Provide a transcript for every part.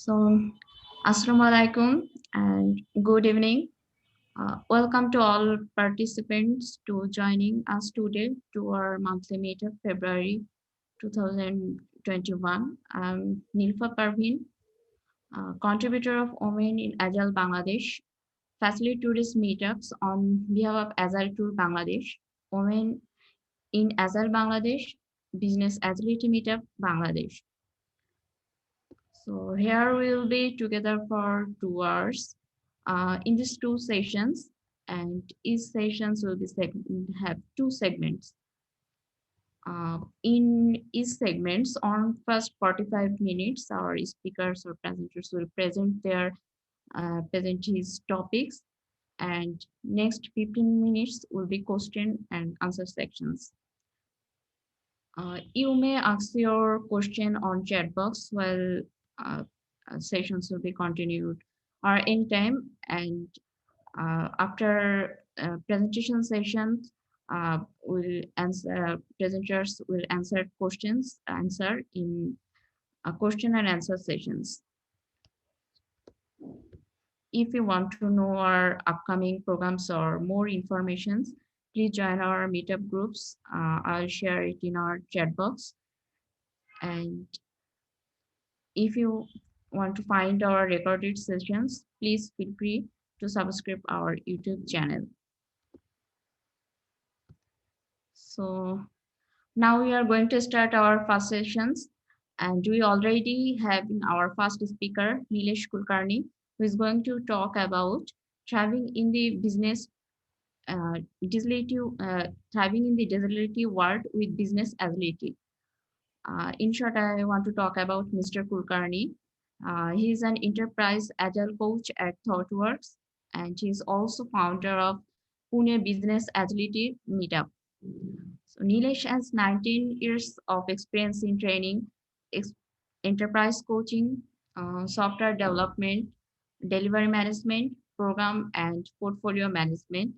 So, Assalamu alaikum and good evening. Welcome to all participants to joining us today to our monthly meetup February 2021. I'm Nilfa Parveen, contributor of Women in Agile Bangladesh, facilitator today's meetups on behalf of Agile Tour Bangladesh, Women in Agile Bangladesh, Business Agility Meetup Bangladesh. So here we'll be together for 2 hours in these two sessions, and each sessions will be have two segments. In each segments, on first 45 minutes, our speakers or presenters will present their present his topics, and next 15 minutes will be question and answer sections. You may ask your question on chat box while uh, sessions will be continued or anytime. And after presentation sessions, will answer presenters will answer in question and answer sessions. If you want to know our upcoming programs or more informations, please join our meetup groups. I'll share it in our chat box. And if you want to find our recorded sessions, please feel free to subscribe our YouTube channel. So now we are going to start our first sessions, and we already have in our first speaker, Nilesh Kulkarni, who is going to talk about thriving in the business thriving in the disability world with business agility. In short, I want to talk about Mr. Kulkarni. He is an enterprise agile coach at ThoughtWorks, and he is also founder of Pune Business Agility Meetup. So Nilesh has 19 years of experience in training, ex- enterprise coaching, software development, delivery management, program and portfolio management,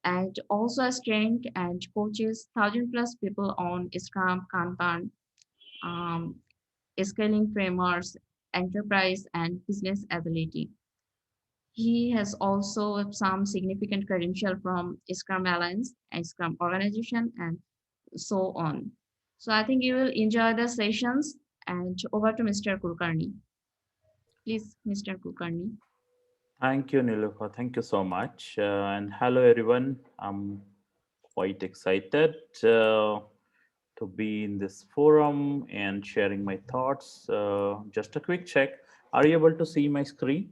and also has trained and coaches 1,000+ people on Scrum, Kanban, um, scaling frameworks, enterprise, and business agility. He has also some significant credential from Scrum Alliance and Scrum Organization and so on. So I think you will enjoy the sessions, and over to Mr. Kulkarni. Please, Mr. Kulkarni. Thank you, Nilufa. Thank you so much. And hello, everyone. I'm quite excited to be in this forum and sharing my thoughts. Just a quick check. Are you able to see my screen?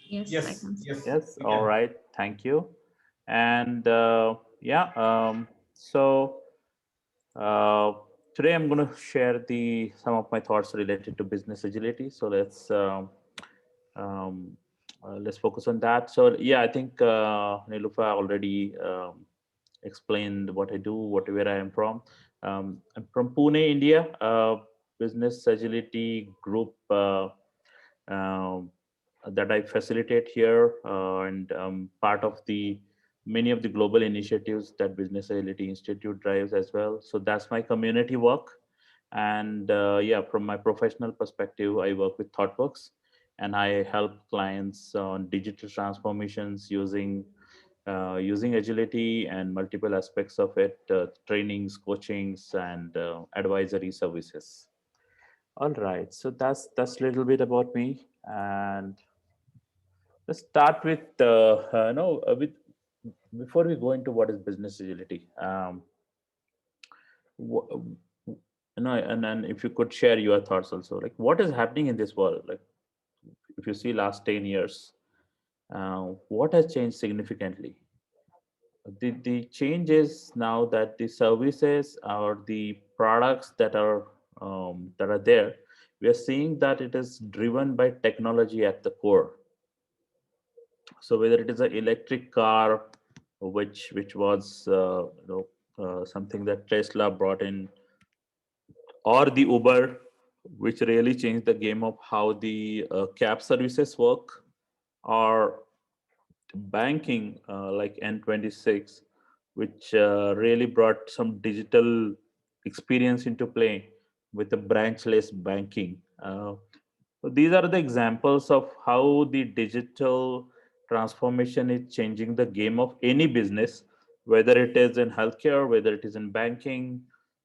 Yes, I Yes, can see. yes, Yes. we All can. right. Thank you. And yeah, so uh, today I'm going to share some of my thoughts related to business agility. So um, let's focus on that. So yeah, I think Nilufa already explained what I do, where I am from. I'm from Pune, India. Business agility group um, that I facilitate here, and part of the many of the global initiatives that Business Agility Institute drives as well. So that's my community work. And yeah, from my professional perspective, I work with ThoughtWorks, and I help clients on digital transformations using agility and multiple aspects of it, trainings, coachings, and advisory services. All right, so that's a little bit about me, and let's start with no with before we go into what is business agility. Wh- and if you could share your thoughts also, like what is happening in this world, like if you see last 10 years, what has changed significantly? The change is now that the services or the products that are there, we are seeing that it is driven by technology at the core. So whether it is an electric car, which was something that Tesla brought in, or the Uber, which really changed the game of how the cab services work, or banking like N26, which really brought some digital experience into play, with a branchless banking. So these are the examples of how the digital transformation is changing the game of any business, whether it is in healthcare, whether it is in banking,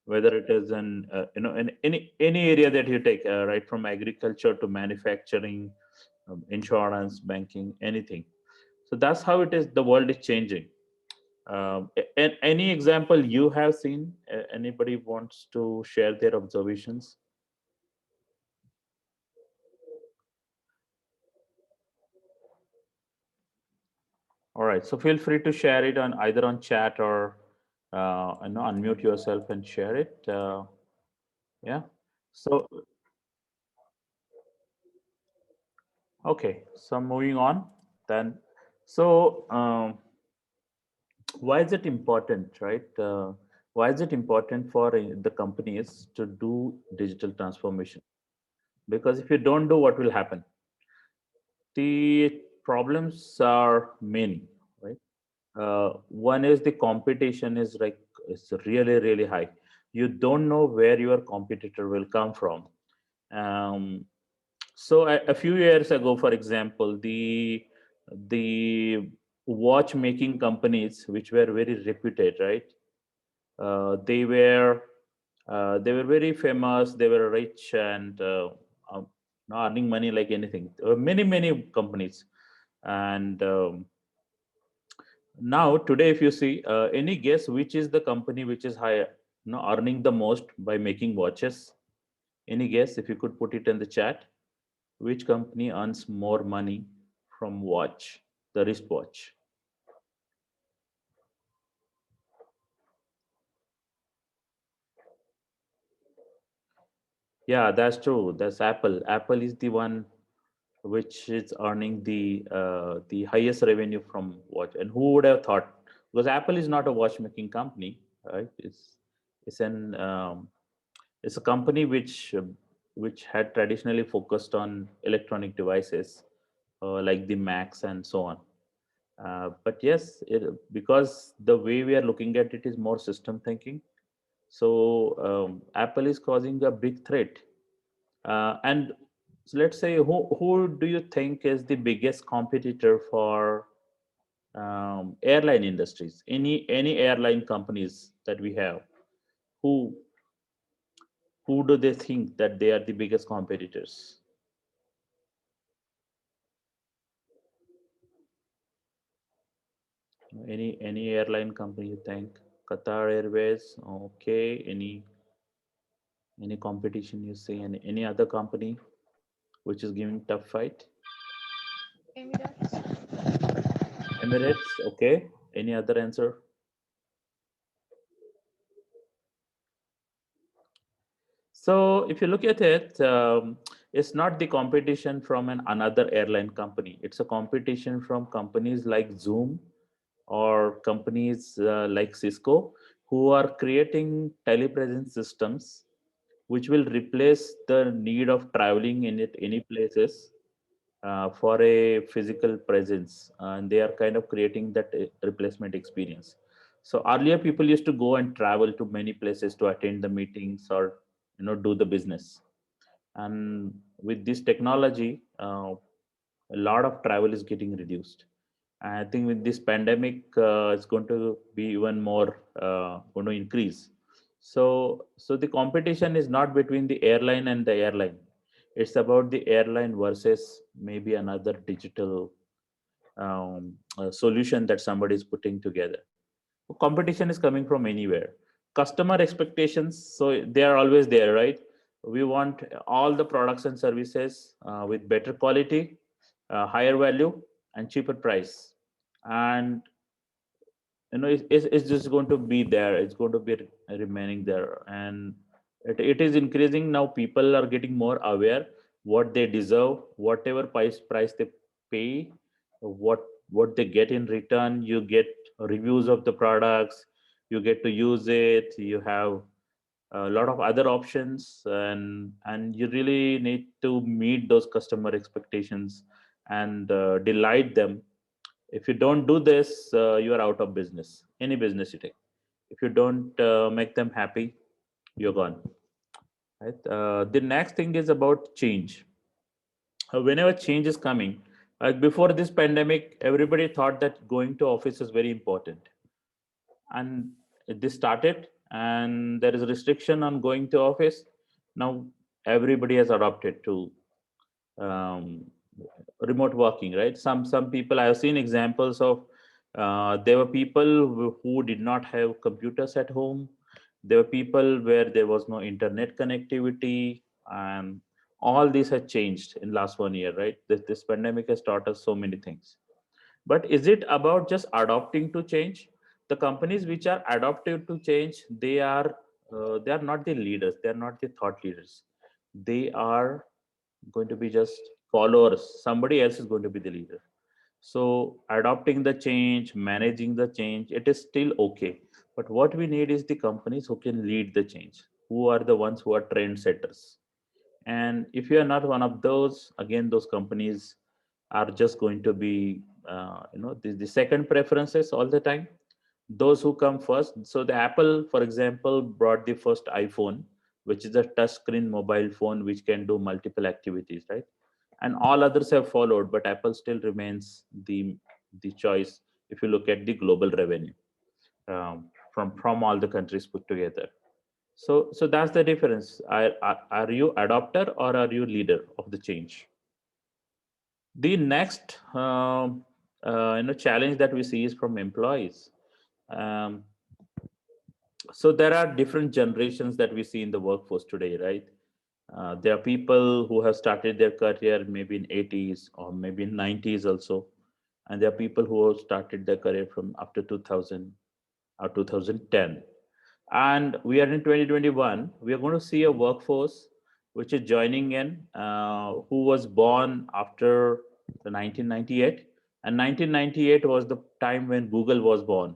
whether it is in in any area that you take, right from agriculture to manufacturing, insurance, banking, anything. So that's how it is. The world is changing. Any example you have seen? Anybody wants to share their observations? All right. So feel free to share it on either on chat or unmute yourself and share it. Yeah. So okay. So moving on then. So why is it important, right? Why is it important for the companies to do digital transformation? Because if you don't do, what will happen? The problems are many, right? One is the competition is like it's really high. You don't know where your competitor will come from. Um, so a few years ago, for example, the watchmaking companies, which were very reputed, right? They were very famous. They were rich and um, earning money like anything. There were many companies, and now today, if you see, any guess which is the company which is higher, earning the most by making watches? Any guess if you could put it in the chat? Which company earns more money from watch, the wristwatch? Yeah, that's true. That's Apple. Apple is the one which is earning the highest revenue from watch. And who would have thought? Because Apple is not a watchmaking company, right? It's an it's a company which had traditionally focused on electronic devices like the Macs and so on. But yes, because the way we are looking at it is more system thinking. So Apple is causing a big threat. And so let's say who do you think is the biggest competitor for airline industries? Any airline companies that we have, who who do they think that they are the biggest competitors? Any airline company you think? Qatar Airways, okay. Any competition you see? Any other company which is giving tough fight? Emirates, okay. Any other answer? So if you look at it, it's not the competition from another airline company. It's a competition from companies like Zoom or companies like Cisco, who are creating telepresence systems which will replace the need of traveling in it any places for a physical presence, and they are kind of creating that replacement experience. So earlier people used to go and travel to many places to attend the meetings or do the business, and with this technology a lot of travel is getting reduced. I think with this pandemic, it's going to be even more going to increase. So the competition is not between the airline and the airline. It's about the airline versus maybe another digital solution that somebody is putting together. Competition is coming from anywhere. Customer expectations, so they are always there, right? We want all the products and services with better quality, higher value, and cheaper price. And it's just going to be there. It's going to be remaining there, and it is increasing now. People are getting more aware what they deserve, whatever price they pay, what they get in return. You get reviews of the products, you get to use it, you have a lot of other options, and you really need to meet those customer expectations and delight them. If you don't do this, you are out of business. Any business you take, if you don't make them happy, you're gone. right? The next thing is about change. Whenever change is coming, before this pandemic, everybody thought that going to office is very important, and this started, and there is a restriction on going to office. Now everybody has adopted to um, remote working, right? Some people, I have seen examples of, there were people who did not have computers at home. There were people where there was no internet connectivity, and all this has changed in last 1 year, right? This pandemic has taught us so many things. But is it about just adopting to change? The companies which are adaptive to change, they are not the leaders, they are not the thought leaders. They are going to be just followers. Somebody else is going to be the leader. So adopting the change, managing the change, it is still okay. But what we need is the companies who can lead the change, who are the ones who are trend setters. And if you are not one of those, again, those companies are just going to be, the second preferences all the time. Those who come first. So the Apple, for example, brought the first iPhone, which is a touch screen mobile phone which can do multiple activities, right? And all others have followed, but Apple still remains the choice if you look at the global revenue, from all the countries put together. So that's the difference. Are you adopter or are you leader of the change? The next challenge that we see is from employees. Um, so there are different generations that we see in the workforce today, right? There are people who have started their career maybe in 80s or maybe in 90s also, and there are people who have started their career from after 2000 or 2010. And we are in 2021. We are going to see a workforce which is joining in, who was born after the 1998, and 1998 was the time when Google was born,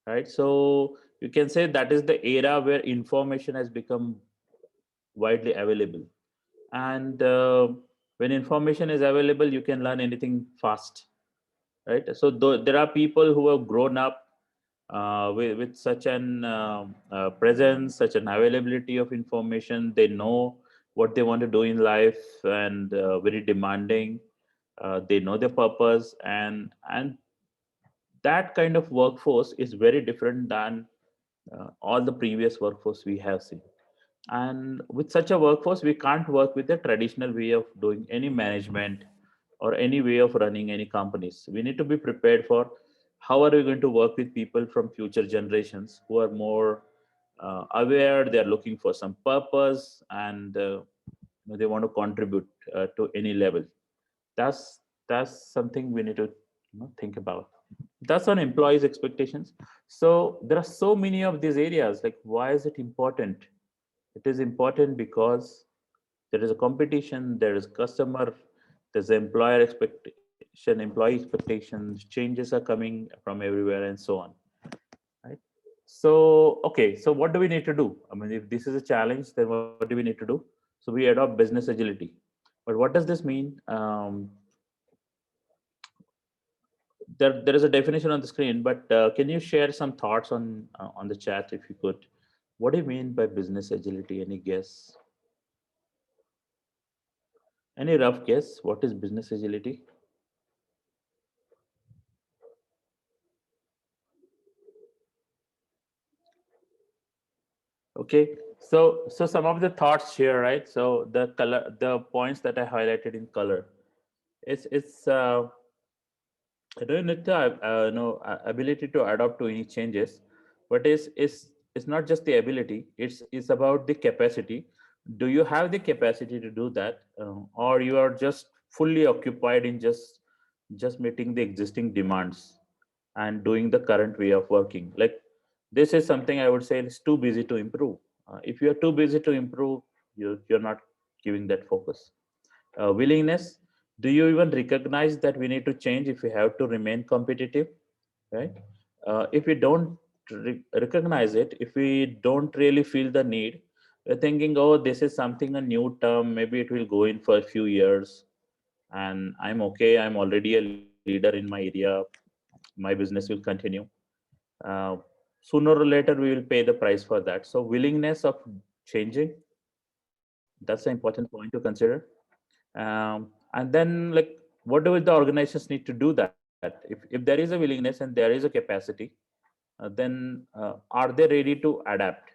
right? So you can say that is the era where information has become widely available. And when information is available, you can learn anything fast, right? So there are people who have grown up with such an presence, such an availability of information. They know what they want to do in life, and very demanding. They know their purpose, and that kind of workforce is very different than all the previous workforce we have seen. And with such a workforce, we can't work with a traditional way of doing any management or any way of running any companies. We need to be prepared for how are we going to work with people from future generations who are more aware, they are looking for some purpose, and they want to contribute to any level. That's something we need to think about. That's on employees expectations. So there are so many of these areas. Like, why is it important? It is important because there is a competition, there is customer, there's employer expectation, employee expectations, changes are coming from everywhere, and so on, right? So okay, so what do we need to do? I mean, if this is a challenge, then what do we need to do? So we adopt business agility. But what does this mean? There is a definition on the screen, but can you share some thoughts on the chat if you could? What do you mean by business agility? Any guess? Any rough guess? What is business agility? Okay, so some of the thoughts here, right? So the color, the points that I highlighted in color, it's I don't need the ability to adapt to any changes, but it's not just the ability. It's about the capacity. Do you have the capacity to do that, or you are just fully occupied in just meeting the existing demands and doing the current way of working? Like, this is something I would say is too busy to improve. If you are too busy to improve, you're not giving that focus. Willingness, do you even recognize that we need to change if we have to remain competitive, right? If we don't recognize it, if we don't really feel the need, we're thinking, oh, this is something a new term, maybe it will go in for a few years, and I'm okay, I'm already a leader in my area, my business will continue. uh, Sooner or later we will pay the price for that. So willingness of changing, That's an important point to consider. And then, like, what do the organizations need to do that? If there is a willingness and there is a capacity, then are they ready to adapt?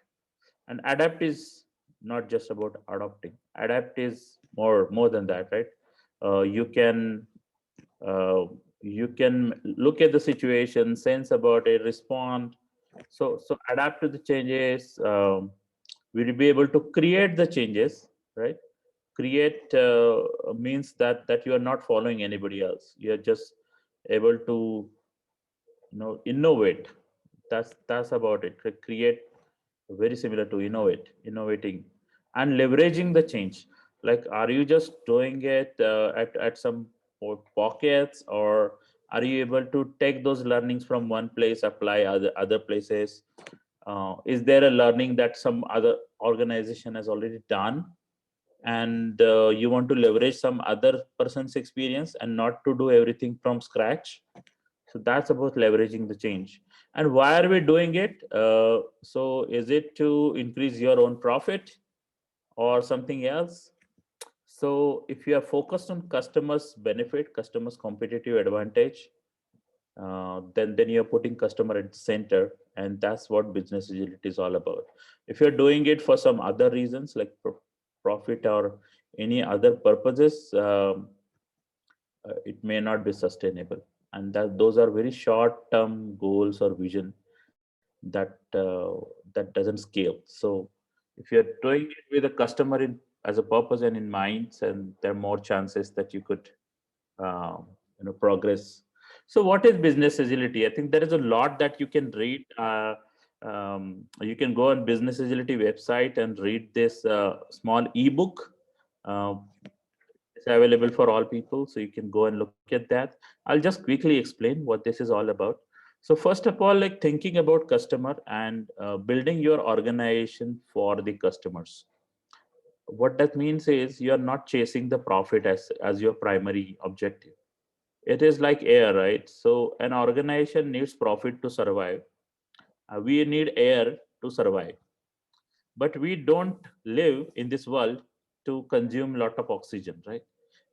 And adapt is not just about adopting. Adapt is more than that, right? You can uh, you can look at the situation, sense about it, respond. So adapt to the changes. We'll be able to create the changes, right? Create means that you are not following anybody else. You are just able to innovate. That's about it. Create, very similar to innovating and leveraging the change. Like, are you just doing it at some pockets, or are you able to take those learnings from one place, apply other places? Is there a learning that some other organization has already done, and you want to leverage some other person's experience and not to do everything from scratch? So that's about leveraging the change. And why are we doing it? So is it to increase your own profit or something else? So if you are focused on customers benefit, customers competitive advantage, then you're putting customer at the center, and that's what business agility is all about. If you're doing it for some other reasons like profit or any other purposes, it may not be sustainable, and that those are very short term goals or vision that doesn't scale. So if you're doing it with a customer in as a purpose and in mind, and there are more chances that you could progress. So what is business agility? I think there is a lot that you can read. You can go on business agility website and read this small ebook. uh, it's available for all people, so you can go and look at that. I'll just quickly explain what this is all about. So first of all, like, thinking about customer and building your organization for the customers. What that means is you're not chasing the profit as your primary objective. It is like air, right? So an organization needs profit to survive. We need air to survive, but we don't live in this world to consume lot of oxygen, right?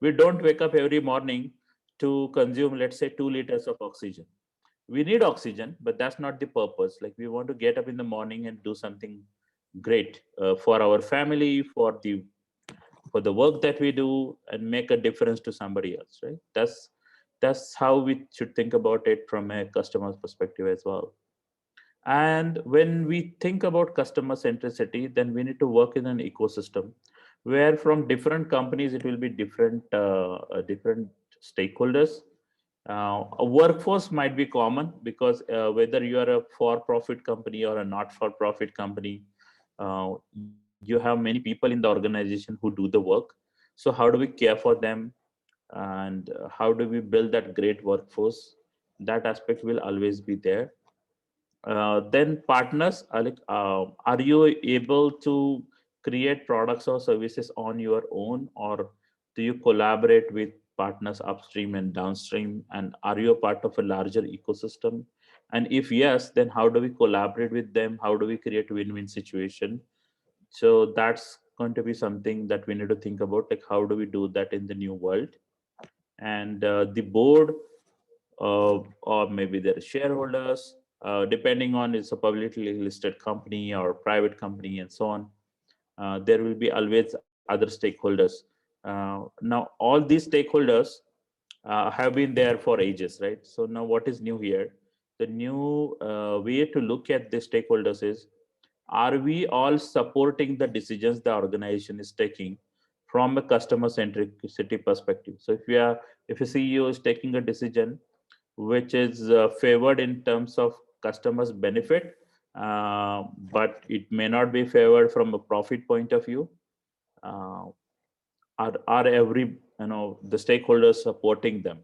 We don't wake up every morning to consume, let's say, 2 liters of oxygen. We need oxygen, but that's not the purpose. Like, we want to get up in the morning and do something great for our family, for the work that we do, and make a difference to somebody else, right? That's how we should think about it from a customer's perspective as well. And when we think about customer centricity, then we need to work in an ecosystem where from different companies it will be different stakeholders. A workforce might be common because whether you are a for-profit company or a not-for-profit company, you have many people in the organization who do the work. So how do we care for them, and how do we build that great workforce? That aspect will always be there. Then partners are like, are you able to create products or services on your own, or do you collaborate with partners upstream and downstream, and are you a part of a larger ecosystem? And if yes, then how do we collaborate with them? How do we create a win-win situation? So that's going to be something that we need to think about, like, how do we do that in the new world? And the board, or maybe their shareholders, depending on it's a publicly listed company or private company and so on. There will be always other stakeholders. Now, all these stakeholders have been there for ages, right? So now what is new here? The new way to look at the stakeholders is, are we all supporting the decisions the organization is taking from a customer centricity perspective? So if a CEO is taking a decision which is favored in terms of customers benefit, but it may not be favored from a profit point of view, uh, are every the stakeholders supporting them?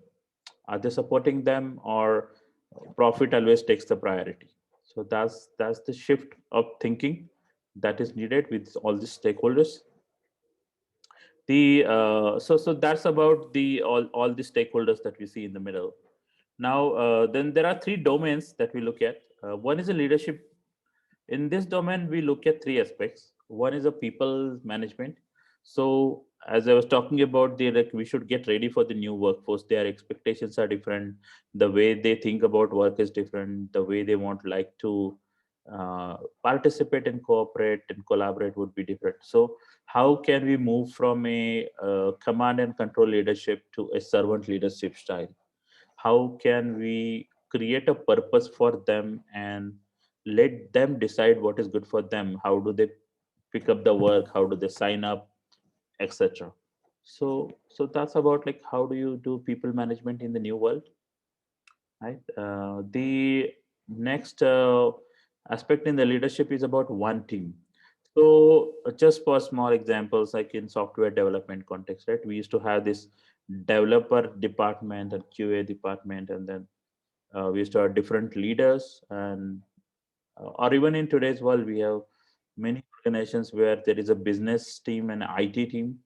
Are they supporting them, or profit always takes the priority? So that's the shift of thinking that is needed with all the stakeholders. The so that's about the all the stakeholders that we see in the middle. Now, then there are three domains that we look at. One is a leadership. In this domain, we look at three aspects. One is a people management. So as I was talking about, the like we should get ready for the new workforce. Their expectations are different. The way they think about work is different. The way they want like to participate and cooperate and collaborate would be different. So how can we move from a command and control leadership to a servant leadership style? How can we create a purpose for them and let them decide what is good for them? How do they pick up the work? How do they sign up, etc.? So that's about like how do you do people management in the new world, right? The next aspect in the leadership is about one team. So just for small examples, like in software development context, right? We used to have this developer department and QA department, and then we used to have different leaders, and or even in today's world, we have many organizations where there is a business team and an IT team,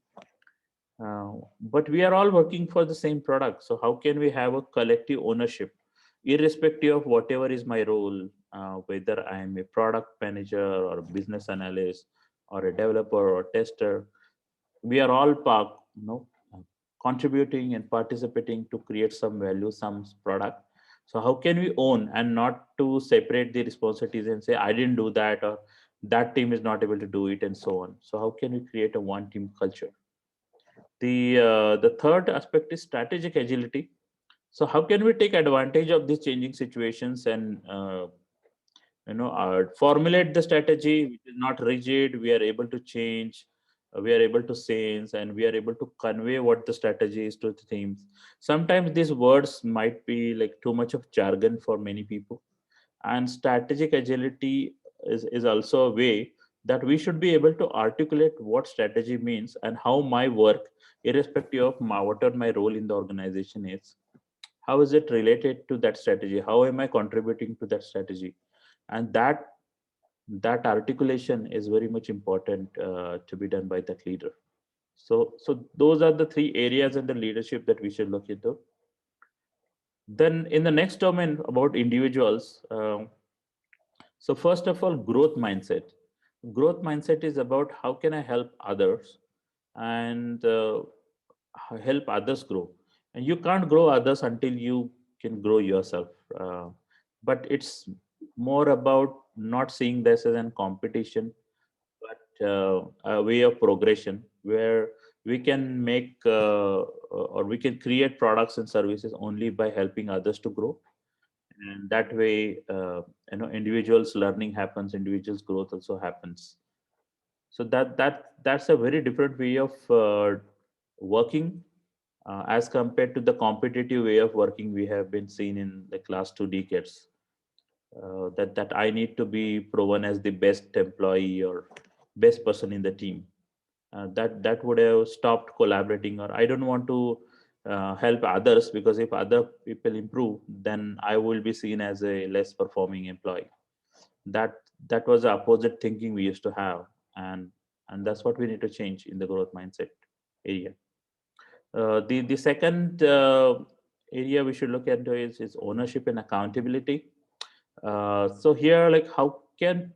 but we are all working for the same product. So how can we have a collective ownership, irrespective of whatever is my role, whether I am a product manager or a business analyst or a developer or tester? We are all part, uh, contributing and participating to create some value, some product. So how can we own and not to separate the responsibilities and say I didn't do that, or that team is not able to do it, and so on? So how can we create a one team culture? The third aspect is strategic agility. So how can we take advantage of these changing situations and formulate the strategy which is not rigid? We are able to change, we are able to sense, and we are able to convey what the strategy is to the teams. Sometimes these words might be like too much of jargon for many people, and strategic agility is also a way that we should be able to articulate what strategy means and how my work, irrespective of whatever my role in the organization is, how is it related to that strategy, how am I contributing to that strategy? And that articulation is very much important to be done by that leader. So those are the three areas in the leadership that we should look into. Then in the next domain about individuals, so first of all, growth mindset. Growth mindset is about how can I help others and help others grow. And you can't grow others until you can grow yourself. But it's more about not seeing this as a competition, but a way of progression where we can make or we can create products and services only by helping others to grow. And that way, individuals learning happens, individuals growth also happens. So that's a very different way of working as compared to the competitive way of working we have been seen in the last 2 decades. That I need to be proven as the best employee or best person in the team. That would have stopped collaborating, or I don't want to help others, because if other people improve, then I will be seen as a less performing employee. That was the opposite thinking we used to have, and that's what we need to change in the growth mindset area. The second area we should look into is ownership and accountability. So here, like, how can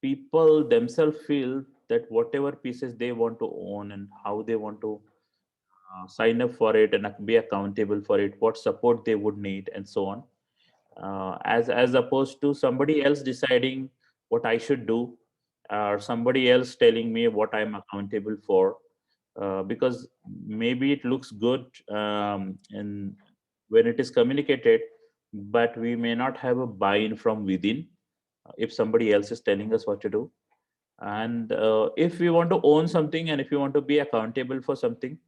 people themselves feel that whatever pieces they want to own and how they want to sign up for it and be accountable for it, what support they would need, and so on, as opposed to somebody else deciding what I should do, or somebody else telling me what I'm accountable for, because maybe it looks good, and when it is communicated, but we may not have a buy-in from within if somebody else is telling us what to do. And if we want to own something and if we want to be accountable for something,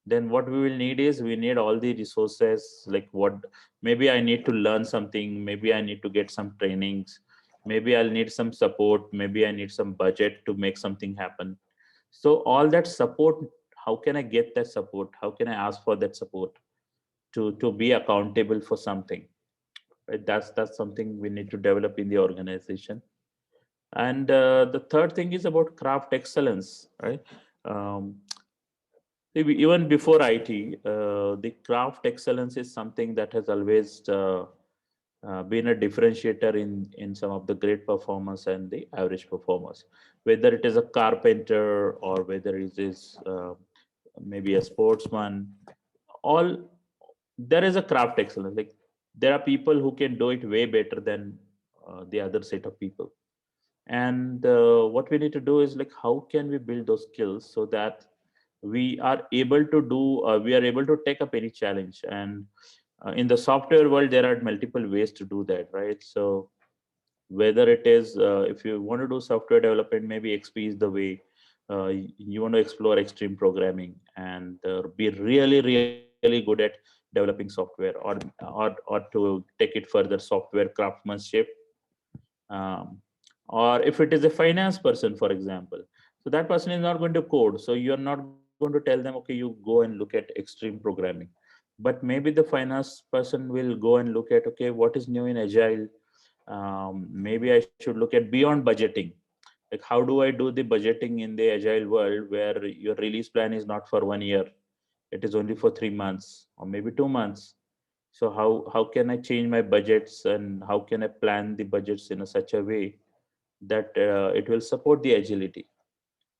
then what we will need is we need all the resources. Like, what, maybe I need to learn something, maybe I need to get some trainings, maybe I'll need some support, maybe I need some budget to make something happen. So all that support, how can I get that support, how can I ask for that support to be accountable for something, right? That's something we need to develop in the organization. And the third thing is about craft excellence, right? Um, Even before IT, the craft excellence is something that has always been a differentiator in some of the great performers and the average performers, whether it is a carpenter or whether it is maybe a sportsman. All there is a craft excellence. Like there are people who can do it way better than the other set of people. And what we need to do is like how can we build those skills so that we are able to take up any challenge. And in the software world there are multiple ways to do that, right? So whether it is if you want to do software development, maybe XP is the way. You want to explore extreme programming and be really good at developing software, or to take it further, software craftsmanship. um, or if it is a finance person, for example, so that person is not going to code, so you're not going to tell them, okay, you go and look at extreme programming. But maybe the finance person will go and look at, okay, what is new in Agile. Maybe I should look at beyond budgeting. Like how do I do the budgeting in the Agile world where your release plan is not for 1 year, it is only for 3 months or maybe 2 months. So how can I change my budgets, and how can I plan the budgets in a such a way that it will support the agility.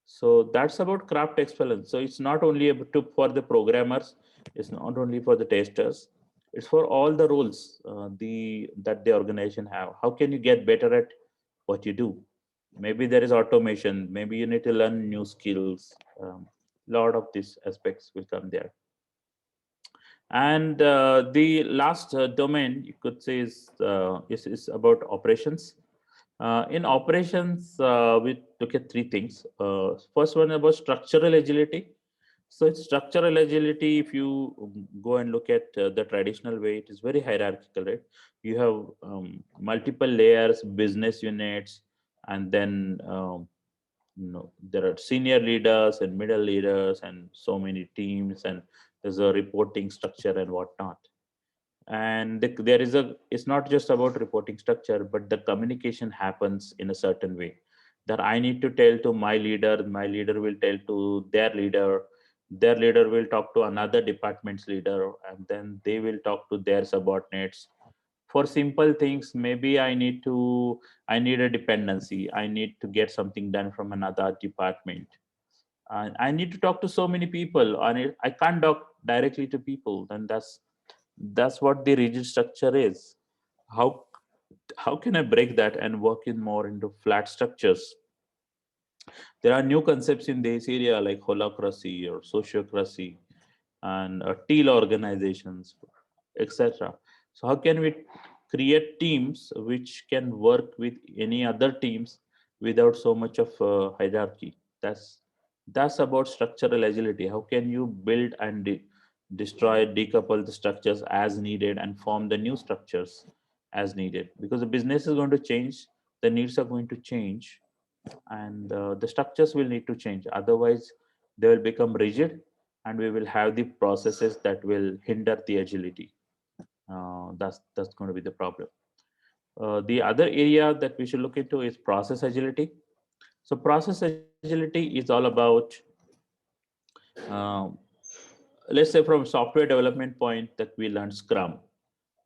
So that's about craft excellence. So it's not only for the programmers, it's not only for the testers, it's for all the roles the that the organization have. How can you get better at what you do? Maybe there is automation, maybe you need to learn new skills. Lot of these aspects will come there. And the last domain you could say is about operations. In operations, we look at three things. First one about structural agility. So it's structural agility. If you go and look at the traditional way, it is very hierarchical, right? You have multiple layers, business units, and then there are senior leaders and middle leaders and so many teams, and there's a reporting structure and whatnot. And there is a it's not just about reporting structure, but the communication happens in a certain way, that I need to tell to my leader will tell to their leader will talk to another department's leader, and then they will talk to their subordinates. For simple things, maybe I need a dependency, I need to get something done from another department, and I need to talk to so many people, and I can't talk directly to people. Then that's what the rigid structure is. How how can I break that and work in more into flat structures? There are new concepts in this area like holacracy or sociocracy and teal organizations, etc. So how can we create teams which can work with any other teams without so much of hierarchy? That's about structural agility. How can you build and destroy, decouple the structures as needed and form the new structures as needed? Because the business is going to change, the needs are going to change, and the structures will need to change. Otherwise, they will become rigid, and we will have the processes that will hinder the agility. That's going to be the problem. The other area that we should look into is process agility. So process agility is all about, uh, let's say from software development point, that we learn Scrum,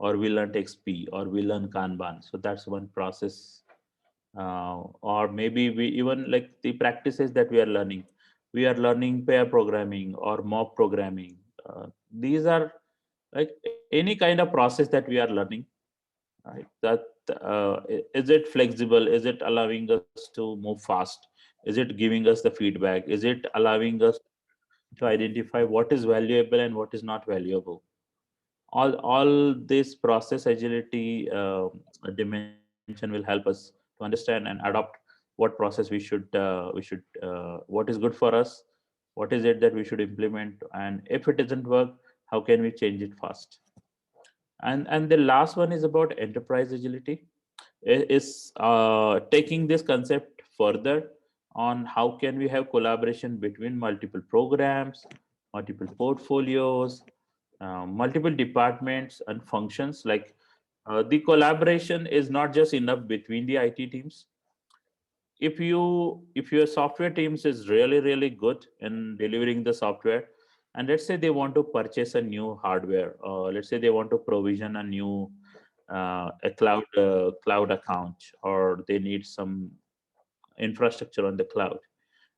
or we learn XP, or we learn Kanban. So that's one process. Or maybe we even like the practices that we are learning. We are learning pair programming or mob programming. These are like any kind of process that we are learning, right? That is it flexible? Is it allowing us to move fast? Is it giving us the feedback? Is it allowing us to identify what is valuable and what is not valuable? All this process agility dimension will help us to understand and adopt what process we should what is good for us, what is it that we should implement, and if it doesn't work, how can we change it fast? And the last one is about enterprise agility. Is taking this concept further on how can we have collaboration between multiple programs, multiple portfolios, multiple departments and functions. Like the collaboration is not just enough between the IT teams. If your software teams is really good in delivering the software, and let's say they want to purchase a new hardware, let's say they want to provision a new a cloud account, or they need some infrastructure on the cloud,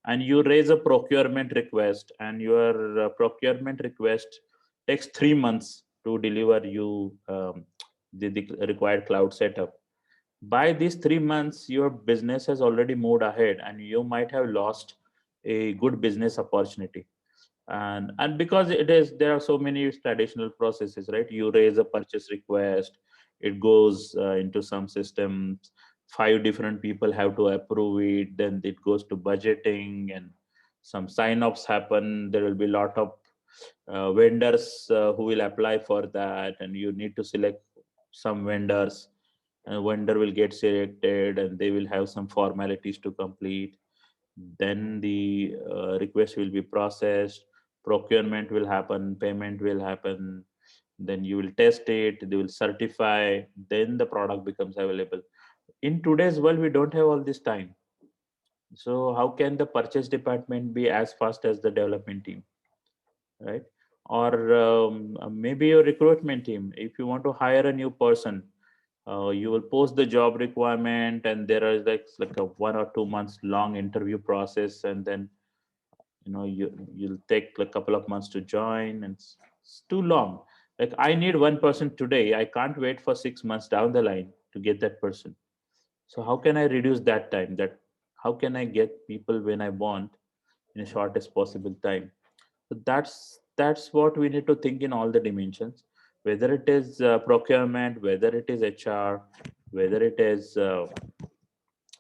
and you raise a procurement request, and your procurement request takes 3 months to deliver you the required cloud setup. By these 3 months, your business has already moved ahead, and you might have lost a good business opportunity. And because it is, there are so many traditional processes, right? You raise a purchase request, it goes into some systems, 5 different people have to approve it, then it goes to budgeting, and some sign-offs happen. There will be a lot of vendors who will apply for that, and you need to select some vendors. A vendor will get selected, and they will have some formalities to complete. Then the request will be processed, procurement will happen, payment will happen, then you will test it, they will certify, then the product becomes available. In today's world, we don't have all this time. So how can the purchase department be as fast as the development team, right? Or maybe your recruitment team, if you want to hire a new person, you will post the job requirement, and there is like a 1 or 2 months long interview process, and then you'll take a couple of months to join, and it's too long. Like, I need one person today, I can't wait for 6 months down the line to get that person. So how can I reduce that time? That how can I get people when I want in a shortest possible time? So that's what we need to think in all the dimensions, whether it is procurement, whether it is HR, whether it is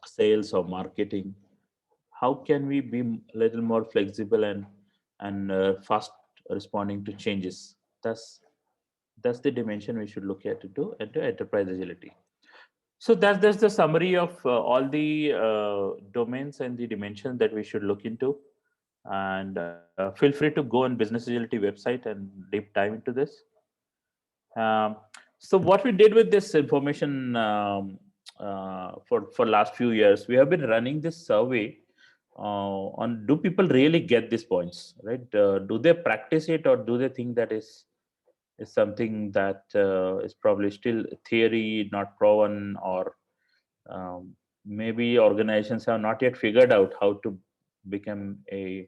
sales or marketing. How can we be a little more flexible and fast responding to changes? That's the dimension we should look at to do into enterprise agility. So that's the summary of all the domains and the dimensions that we should look into. And feel free to go on Business Agility website and deep dive into this. Um, so what we did with this information for last few years, we have been running this survey on, do people really get these points, right? Do they practice it, or do they think that is something that is probably still theory, not proven, or maybe organizations have not yet figured out how to become a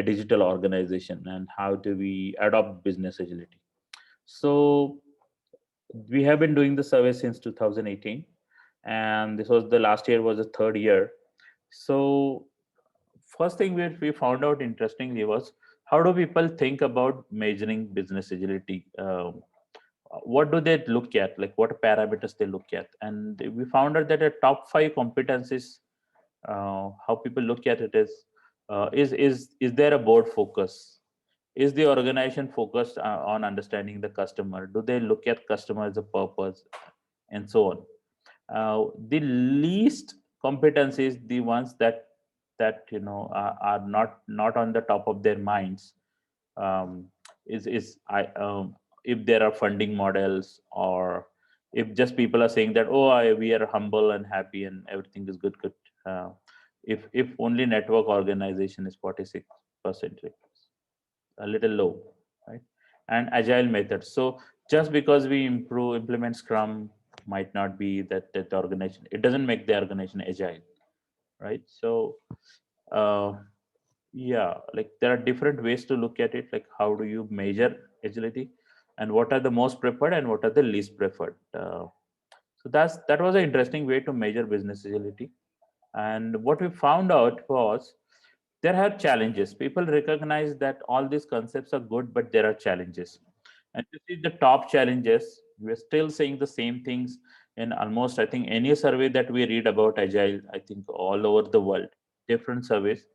digital organization, and how do we adopt business agility. So we have been doing the survey since 2018, and this was the last year was the third year. So first thing we found out interestingly was, how do people think about measuring business agility? What do they look at, like what parameters they look at? And we found out that the top 5 competencies, how people look at it is there a board focus? Is the organization focused on understanding the customer? Do they look at customer as a purpose, and so on? The least competence is the ones that are not on the top of their minds. um, is I If there are funding models, or if just people are saying that, oh, we are humble and happy and everything is good. uh, if only network organization is 46%, a little low, right? And agile methods. So just because we implement Scrum might not be that the organization, it doesn't make the organization agile, right? So uh, yeah, like there are different ways to look at it, like how do you measure agility, and what are the most preferred and what are the least preferred. So that was an interesting way to measure business agility. And what we found out was, there are challenges. People recognize that all these concepts are good, but there are challenges. And you see the top challenges, we're still saying the same things in almost, I think, any survey that we read about agile, I think all over the world, different surveys,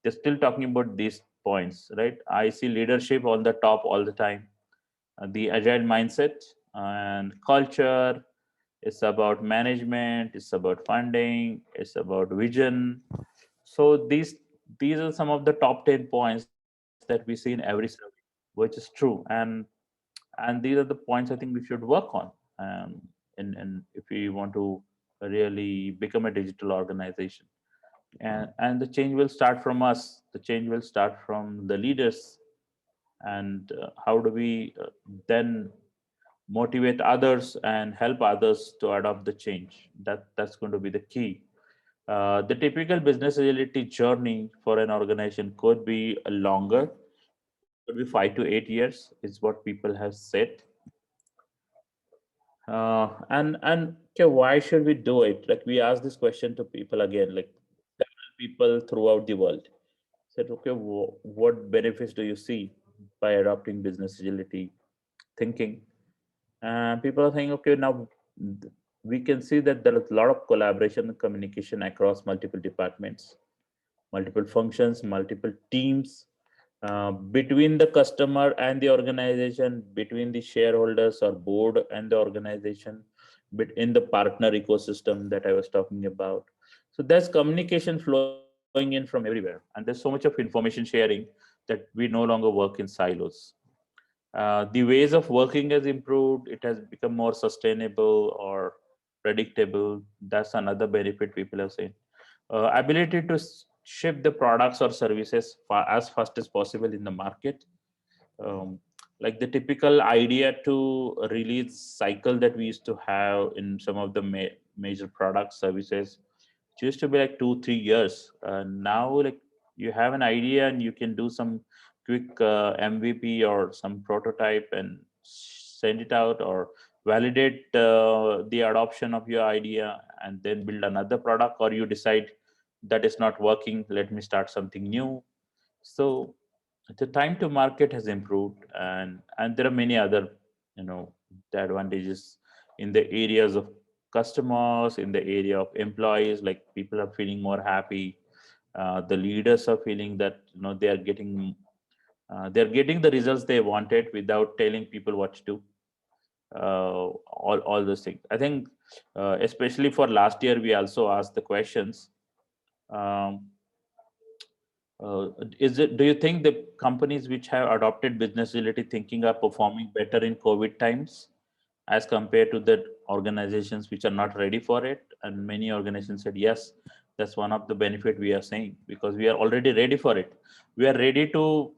they're still talking about these points, right? I see leadership on the top all the time, the agile mindset and culture. It's about management, it's about funding, it's about vision. So these are some of the top 10 points that we see in every survey, which is true. And these are the points I think we should work on, and if we want to really become a digital organization. And the change will start from us, the change will start from the leaders. And how do we then motivate others and help others to adopt the change. That's going to be the key. The typical business agility journey for an organization could be a longer, could be 5 to 8 years, is what people have said. And okay, why should we do it? Like we ask this question to people again, like several people throughout the world said, okay, what benefits do you see by adopting business agility thinking? And people are saying, okay, now we can see that there is a lot of collaboration and communication across multiple departments, multiple functions, multiple teams, between the customer and the organization, between the shareholders or board and the organization, in the partner ecosystem that I was talking about. So there's communication flowing in from everywhere, and there's so much of information sharing that we no longer work in silos. The ways of working has improved. It has become more sustainable or predictable. That's another benefit people have seen. Ability to ship the products or services as fast as possible in the market. um, like the typical idea to release cycle that we used to have in some of the major product services, it used to be like 2 3 years. Now like you have an idea and you can do some quick MVP or some prototype and send it out, or validate the adoption of your idea and then build another product, or you decide that is not working, let me start something new. So the time to market has improved, and there are many other, you know, the advantages in the areas of customers, in the area of employees. Like people are feeling more happy. The leaders are feeling that, you know, they're getting the results they wanted without telling people what to do. All those things, I think, especially for last year we also asked the questions. um, is it? Do you think the companies which have adopted business agility thinking are performing better in COVID times as compared to the organizations which are not ready for it? And many organizations said yes. That's one of the benefit we are saying, because we are already ready for it. We are ready to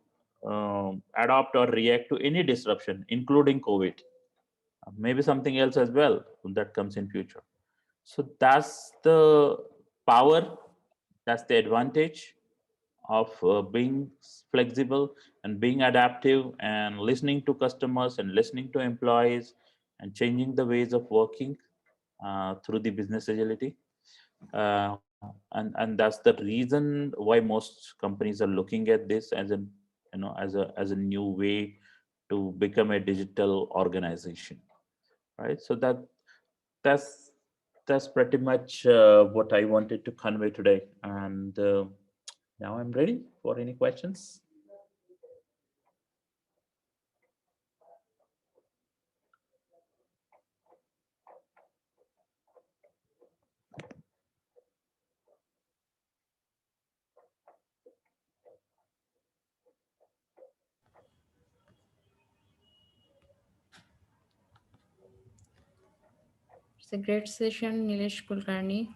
adopt or react to any disruption, including COVID. Maybe something else as well that comes in future. So that's the power. That's the advantage of being flexible and being adaptive and listening to customers and listening to employees and changing the ways of working through the business agility. And that's the reason why most companies are looking at this as a, you know, as a new way to become a digital organization, right? So that's that's pretty much what I wanted to convey today. And now I'm ready for any questions. It's a great session, Nilesh Kulkarni.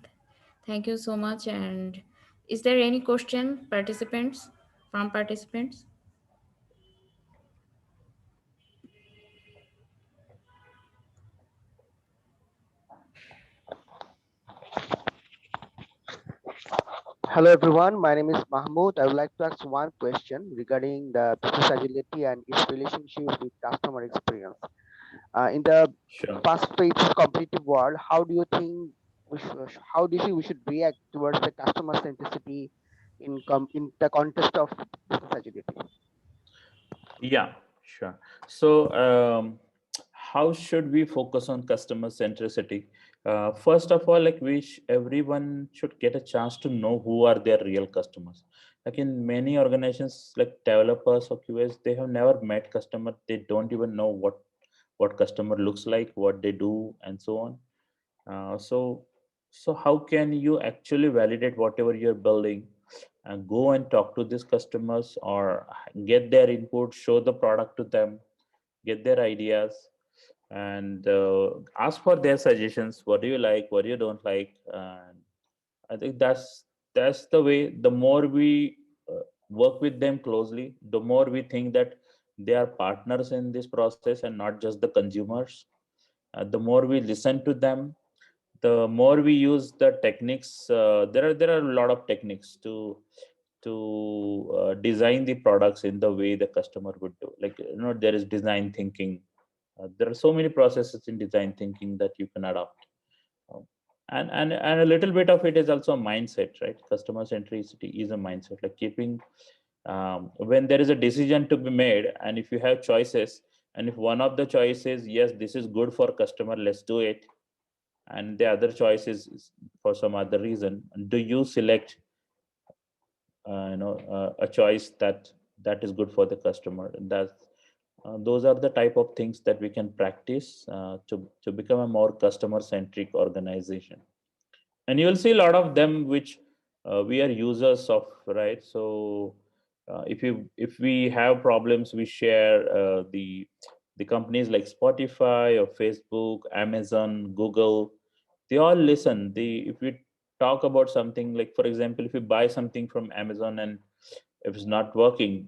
Thank you so much. And is there any question, participants, from participants? Hello everyone, my name is Mahmoud. I would like to ask one question regarding the business agility and its relationship with customer experience. In the Sure. fast-paced competitive world, how do you think how do you think we should react towards the customer centricity in the context of business agility? Yeah, sure. So, how should we focus on customer centricity? First of all, like everyone should get a chance to know who are their real customers. Like in many organizations, like developers or QAs, they have never met customer. They don't even know what customer looks like, what they do, and so on. So how can you actually validate whatever you're building and go and talk to these customers or get their input, show the product to them, get their ideas, and ask for their suggestions. What do you like? What do you don't like? And I think that's the way. The more we work with them closely, the more we think that they are partners in this process and not just the consumers. The more we listen to them, the more we use the techniques. There are a lot of techniques to design the products in the way the customer would do. Like, there is design thinking. There are so many processes in design thinking that you can adopt. Um, and a little bit of it is also a mindset, right? Customer centricity is a mindset, like keeping, when there is a decision to be made, and if you have choices, and if one of the choices, yes, this is good for customer, let's do it, and the other choice is for some other reason, do you select a choice that is good for the customer? And those are the type of things that we can practice to become a more customer centric organization. And you'll see a lot of them which we are users of, right? So if we have problems, we share the companies like Spotify or Facebook, Amazon, Google. They all listen. If we talk about something, like for example, if we buy something from Amazon and if it's not working,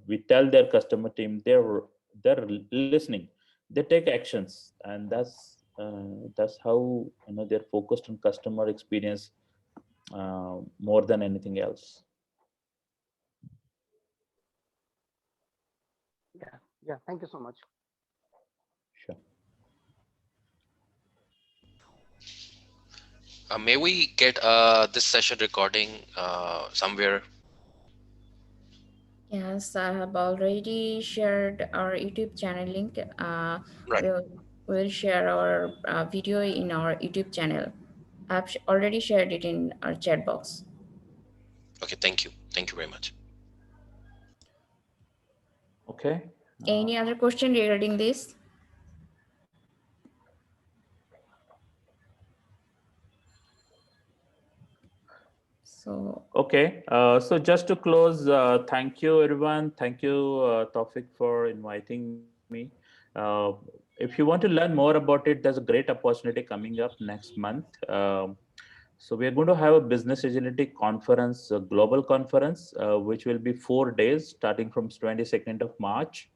we tell their customer team, they're listening, they take actions, and that's how they're focused on customer experience more than anything else. Yeah, thank you so much. Sure. May we get this session recording somewhere? Yes, I have already shared our YouTube channel link. Right. We'll, we'll share our video in our YouTube channel. I've already shared it in our chat box. Okay, thank you. Thank you very much. Okay. Any other question regarding this? So, Okay. So just to close, thank you everyone. Thank you, Tawfiq, for inviting me. If you want to learn more about it, there's a great opportunity coming up next month. So we are going to have a business agility conference, a global conference, which will be 4 days, starting from 22nd of March,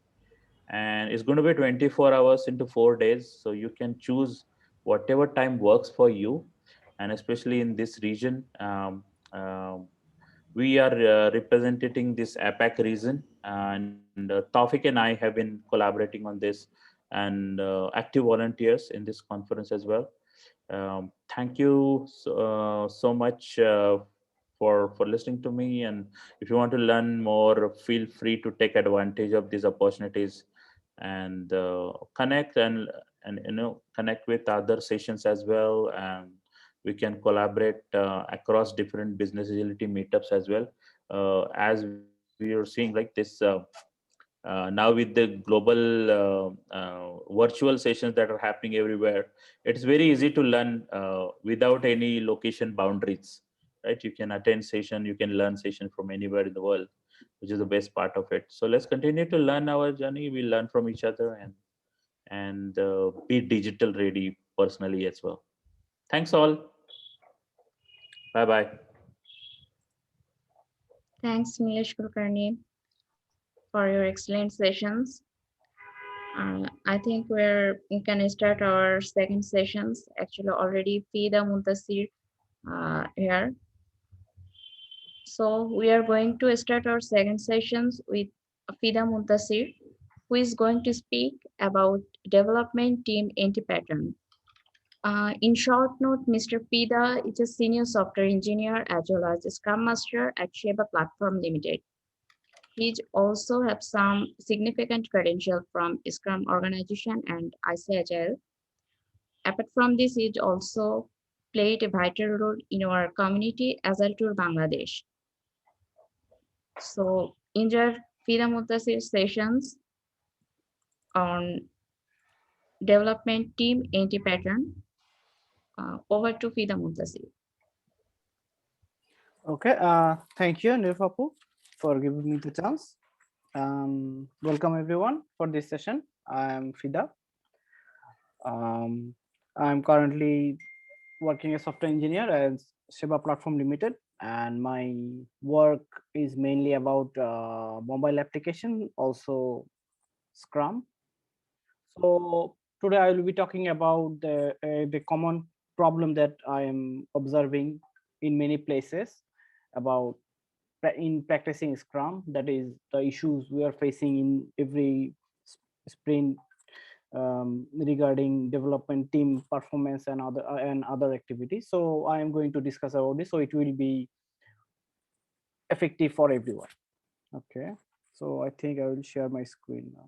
and it's going to be 24 hours into 4 days. So you can choose whatever time works for you, and especially in this region. We are representing this APAC region, and Tawfiq and I have been collaborating on this, and active volunteers in this conference as well. Thank you so much for listening to me. And if you want to learn more, feel free to take advantage of these opportunities and connect and connect with other sessions as well. And we can collaborate across different business agility meetups as well. As we are seeing, like this. Now with the global virtual sessions that are happening everywhere, it's very easy to learn without any location boundaries, right? You can attend session, you can learn session from anywhere in the world, which is the best part of it. So let's continue to learn our journey. We learn from each other and be digital ready personally as well. Thanks all. Bye bye. thanks, Nilesh Kulkarni, for your excellent sessions. I think we can start our second sessions. Actually, already Fida Muntaseer here. So we are going to start our second sessions with Fida Muntaseer, who is going to speak about development team anti-pattern. In short note, Mr. Fida is a senior software engineer as well as a Scrum Master at Sheba Platform Limited. He also has some significant credentials from Scrum organization and IC Agile. Apart from this, he also played a vital role in our community Agile Tour Bangladesh. So enjoy Fida Muntaseer sessions on development team anti-pattern. Over to Fida Muntaseer. Okay, thank you, Nirvapu, for giving me the chance. Welcome everyone for this session. I am Fida. I'm currently working as software engineer at Sheba Platform Limited, and my work is mainly about mobile application, also Scrum. So today I will be talking about the common problem that I am observing in many places about in practicing Scrum. That is the issues we are facing in every sprint regarding development team performance and other activities. So I am going to discuss about this, so it will be effective for everyone. Okay, so I think I will share my screen now.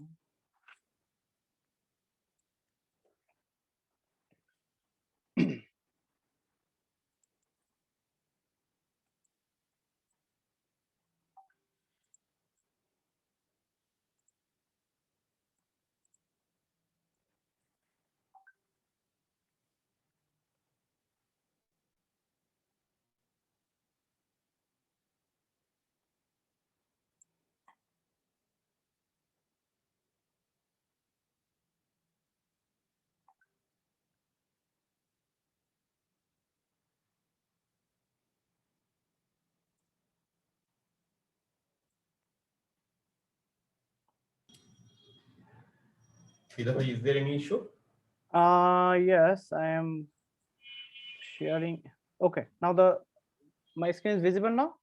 Fida, is there any issue? Yes, I am sharing. Okay, now my screen is visible now.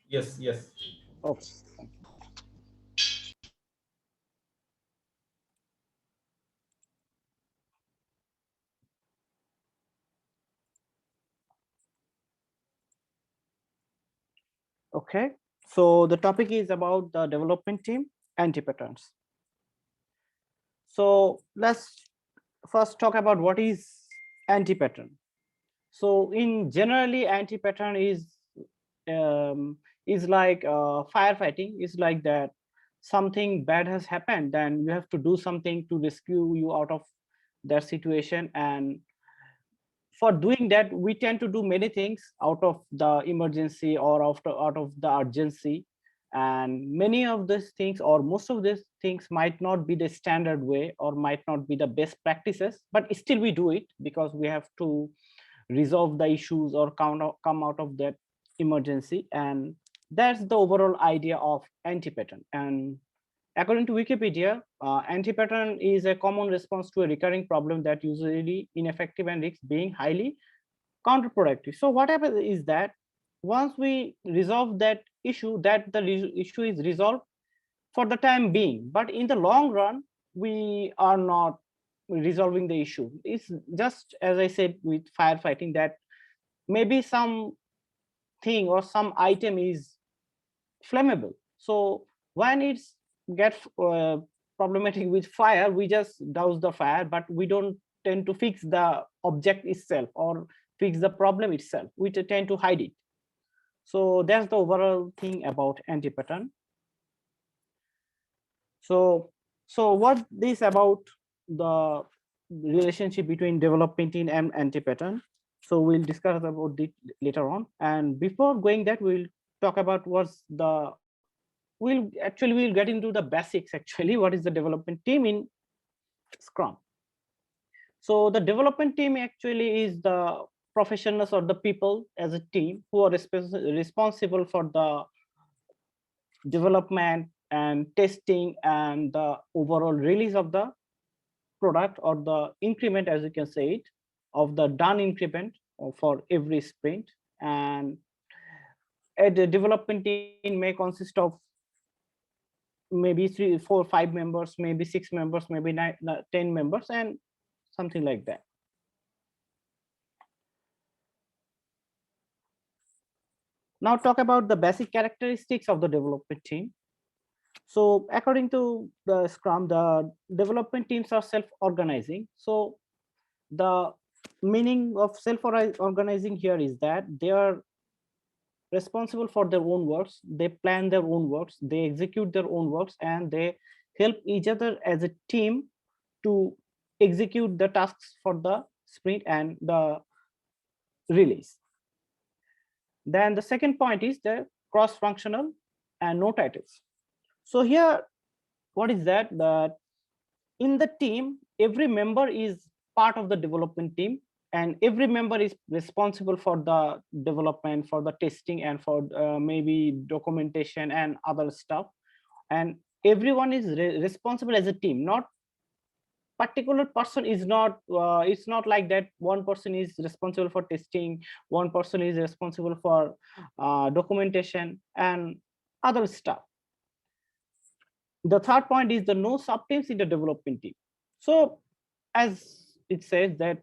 Yes, yes. Okay, thank you. Okay, so the topic is about the development team anti-patterns. So let's first talk about what is anti-pattern. So in generally, anti-pattern is like firefighting. Is like that something bad has happened, then you have to do something to rescue you out of that situation. And for doing that, we tend to do many things out of the emergency or out of the urgency. And many of these things or most of these things might not be the standard way or might not be the best practices, but still we do it because we have to resolve the issues or come out of that emergency. And that's the overall idea of anti-pattern. And according to Wikipedia, anti-pattern is a common response to a recurring problem that usually ineffective and risks being highly counterproductive. So what happens is that once we resolve that issue, that the issue is resolved for the time being, but in the long run, we are not resolving the issue. It's just as I said with firefighting, that maybe some thing or some item is flammable. So when it's gets problematic with fire, we just douse the fire, but we don't tend to fix the object itself or fix the problem itself. We tend to hide it. So that's the overall thing about anti-pattern. So what this about the relationship between development team and anti-pattern. So we'll discuss about it later on. And before going that, we'll talk about what's the we'll get into the basics actually. What is the development team in Scrum? So the development team actually is the professionals or the people as a team who are responsible for the development and testing and the overall release of the product or the increment, as you can say it, of the done increment for every sprint. And a development team may consist of maybe 3, 4, 5 members, maybe 6 members, maybe 10 members, and something like that. Now talk about the basic characteristics of the development team. So according to the Scrum, the development teams are self-organizing. So the meaning of self-organizing here is that they are responsible for their own works, they plan their own works, they execute their own works, and they help each other as a team to execute the tasks for the sprint and the release. Then the second point is the cross-functional and no titles. So here, what is that? That in the team, every member is part of the development team, and every member is responsible for the development, for the testing, and for maybe documentation and other stuff. And everyone is responsible as a team. Not particular person is not, it's not like that one person is responsible for testing, one person is responsible for documentation and other stuff. The third point is the no sub teams in the development team. So as it says that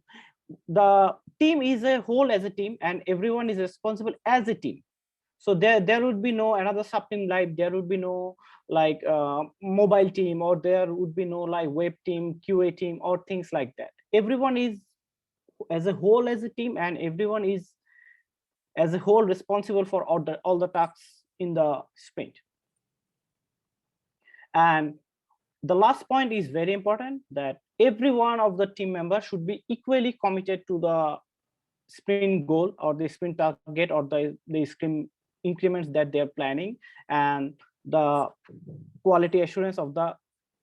the team is a whole as a team and everyone is responsible as a team. So there would be no another sub team, like there would be no like mobile team, or there would be no like web team, QA team, or things like that. Everyone is as a whole as a team, and everyone is as a whole responsible for all the tasks in the sprint. And the last point is very important, that every one of the team members should be equally committed to the sprint goal or the sprint target or the sprint increments that they're planning, and the quality assurance of the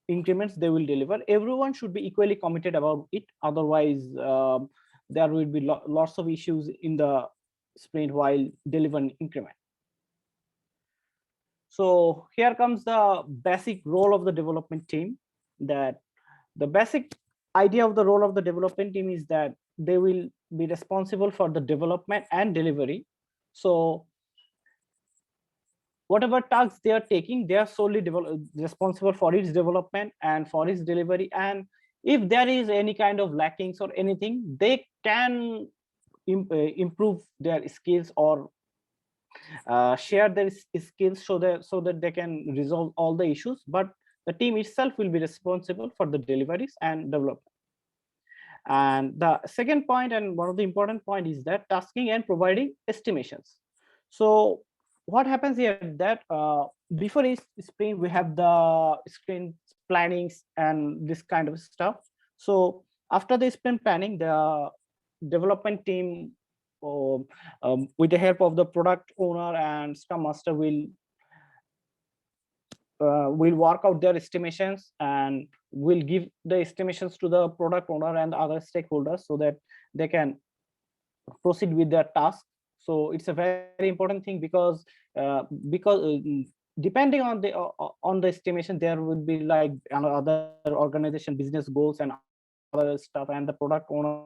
increments they will deliver. Everyone should be equally committed about it. Otherwise, there will be lots of issues in the sprint while delivering increment. So here comes the basic role of the development team. That the basic idea of the role of the development team is that they will be responsible for the development and delivery. So whatever tasks they are taking, they are solely responsible for its development and for its delivery. And if there is any kind of lackings or anything, they can improve their skills or share their skills so that they can resolve all the issues. But the team itself will be responsible for the deliveries and development. And the second point, and one of the important point, is that tasking and providing estimations. So what happens here that before each sprint we have the sprint plannings and this kind of stuff. So after the sprint planning, the development team with the help of the product owner and scrum master will work out their estimations, and will give the estimations to the product owner and other stakeholders so that they can proceed with their task. So it's a very important thing, because depending on the estimation, there will be like other organization business goals and other stuff, and the product owner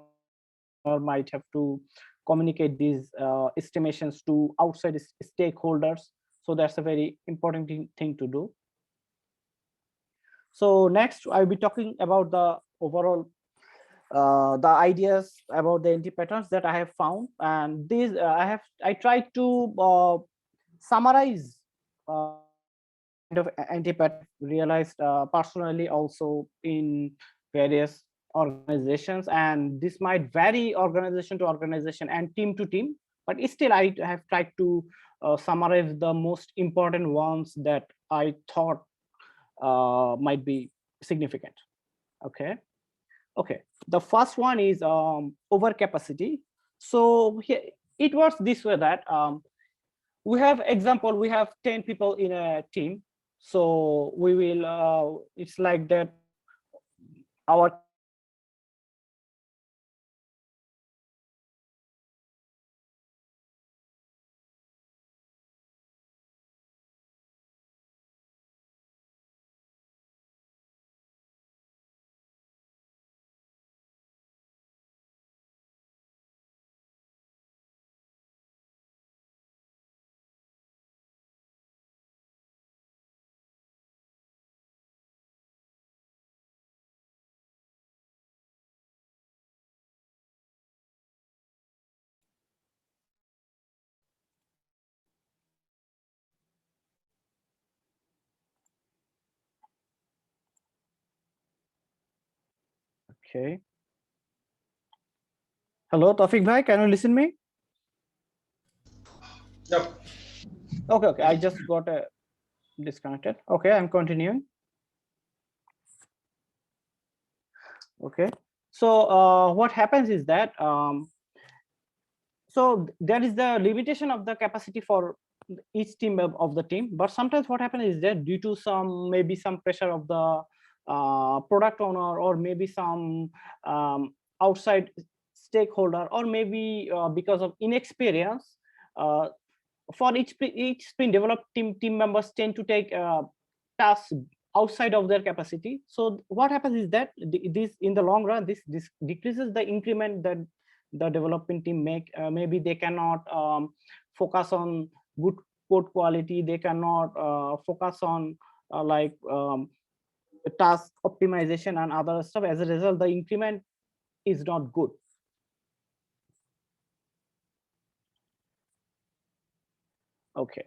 might have to communicate these estimations to outside stakeholders. So that's a very important thing to do. So next I'll be talking about the overall the ideas about the NT patterns that I have found, and these I tried to summarize kind of NT pattern realized personally also in various organizations, and this might vary organization to organization and team to team, but still I have tried to summarize the most important ones that I thought might be significant. Okay. The first one is overcapacity. So here it works this way, that we have 10 people in a team. So we will it's like that our okay. Hello, Tawfiq bhai, can you listen me? Yep. Okay, I just got disconnected. Okay, I'm continuing. Okay, so what happens is that so there is the limitation of the capacity for each team of the team, but sometimes what happens is that due to maybe some pressure of the product owner, or maybe some outside stakeholder, or maybe because of inexperience, for each sprint developed team members tend to take tasks outside of their capacity. So what happens is that this in the long run, this decreases the increment that the development team make. Maybe they cannot focus on good code quality. They cannot focus on task optimization and other stuff. As a result, the increment is not good. Okay.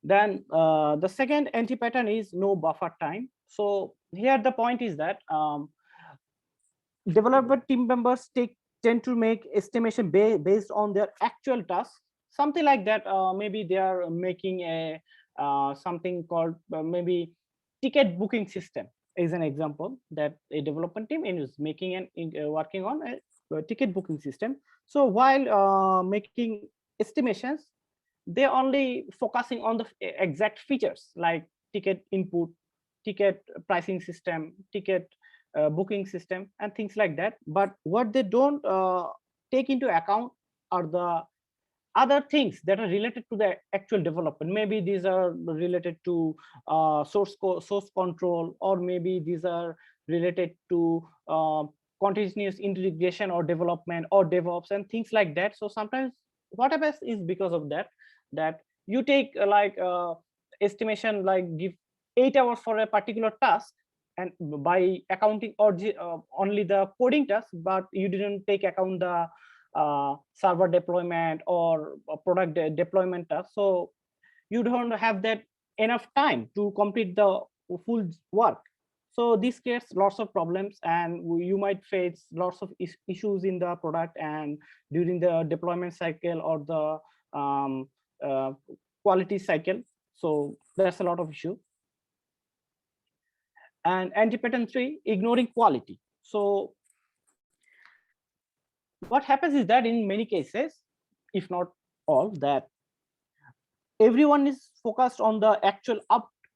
Then the second anti-pattern is no buffer time. So here the point is that developer team members tend to make estimation based on their actual tasks, something like that. Maybe they are making a something called maybe ticket booking system is an example that a development team is making and working on a ticket booking system. So while making estimations, they're only focusing on the exact features like ticket input, ticket pricing system, ticket booking system, and things like that. But what they don't take into account are the other things that are related to the actual development. Maybe these are related to source control, or maybe these are related to continuous integration or development or DevOps and things like that. So sometimes what happens is because of that you take estimation, like give 8 hours for a particular task, and by accounting or only the coding task, but you didn't take account the server deployment or product deployment task. So you don't have that enough time to complete the full work. So this creates lots of problems, and you might face lots of issues in the product and during the deployment cycle or the quality cycle. So there's a lot of issue. And anti-pattern 3, ignoring quality. So what happens is that in many cases, if not all, that everyone is focused on the actual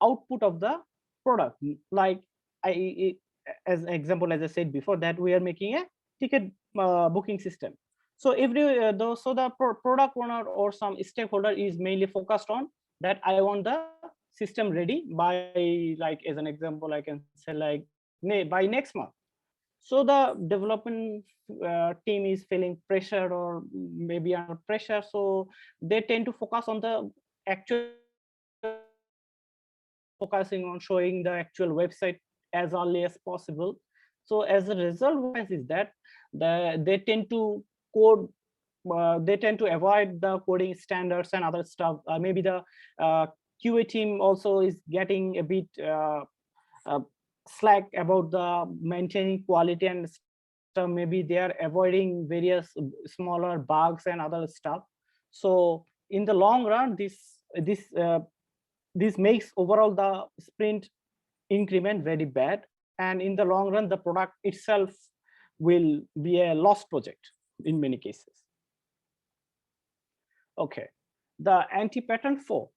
output of the product. Like as an example, as I said before, that we are making a ticket booking system. So the product owner or some stakeholder is mainly focused on that. I want the system ready by, like as an example, I can say like by next month. So the development team is feeling pressure or maybe under pressure. So they tend to focus on the actual, focusing on showing the actual website as early as possible. So as a result, what happens is that they tend to code. They tend to avoid the coding standards and other stuff. Maybe the QA team also is getting a bit slack about the maintaining quality and stuff. Maybe they are avoiding various smaller bugs and other stuff. So in the long run, this makes overall the sprint increment very bad, and in the long run the product itself will be a lost project in many cases. Okay, the anti-pattern 4.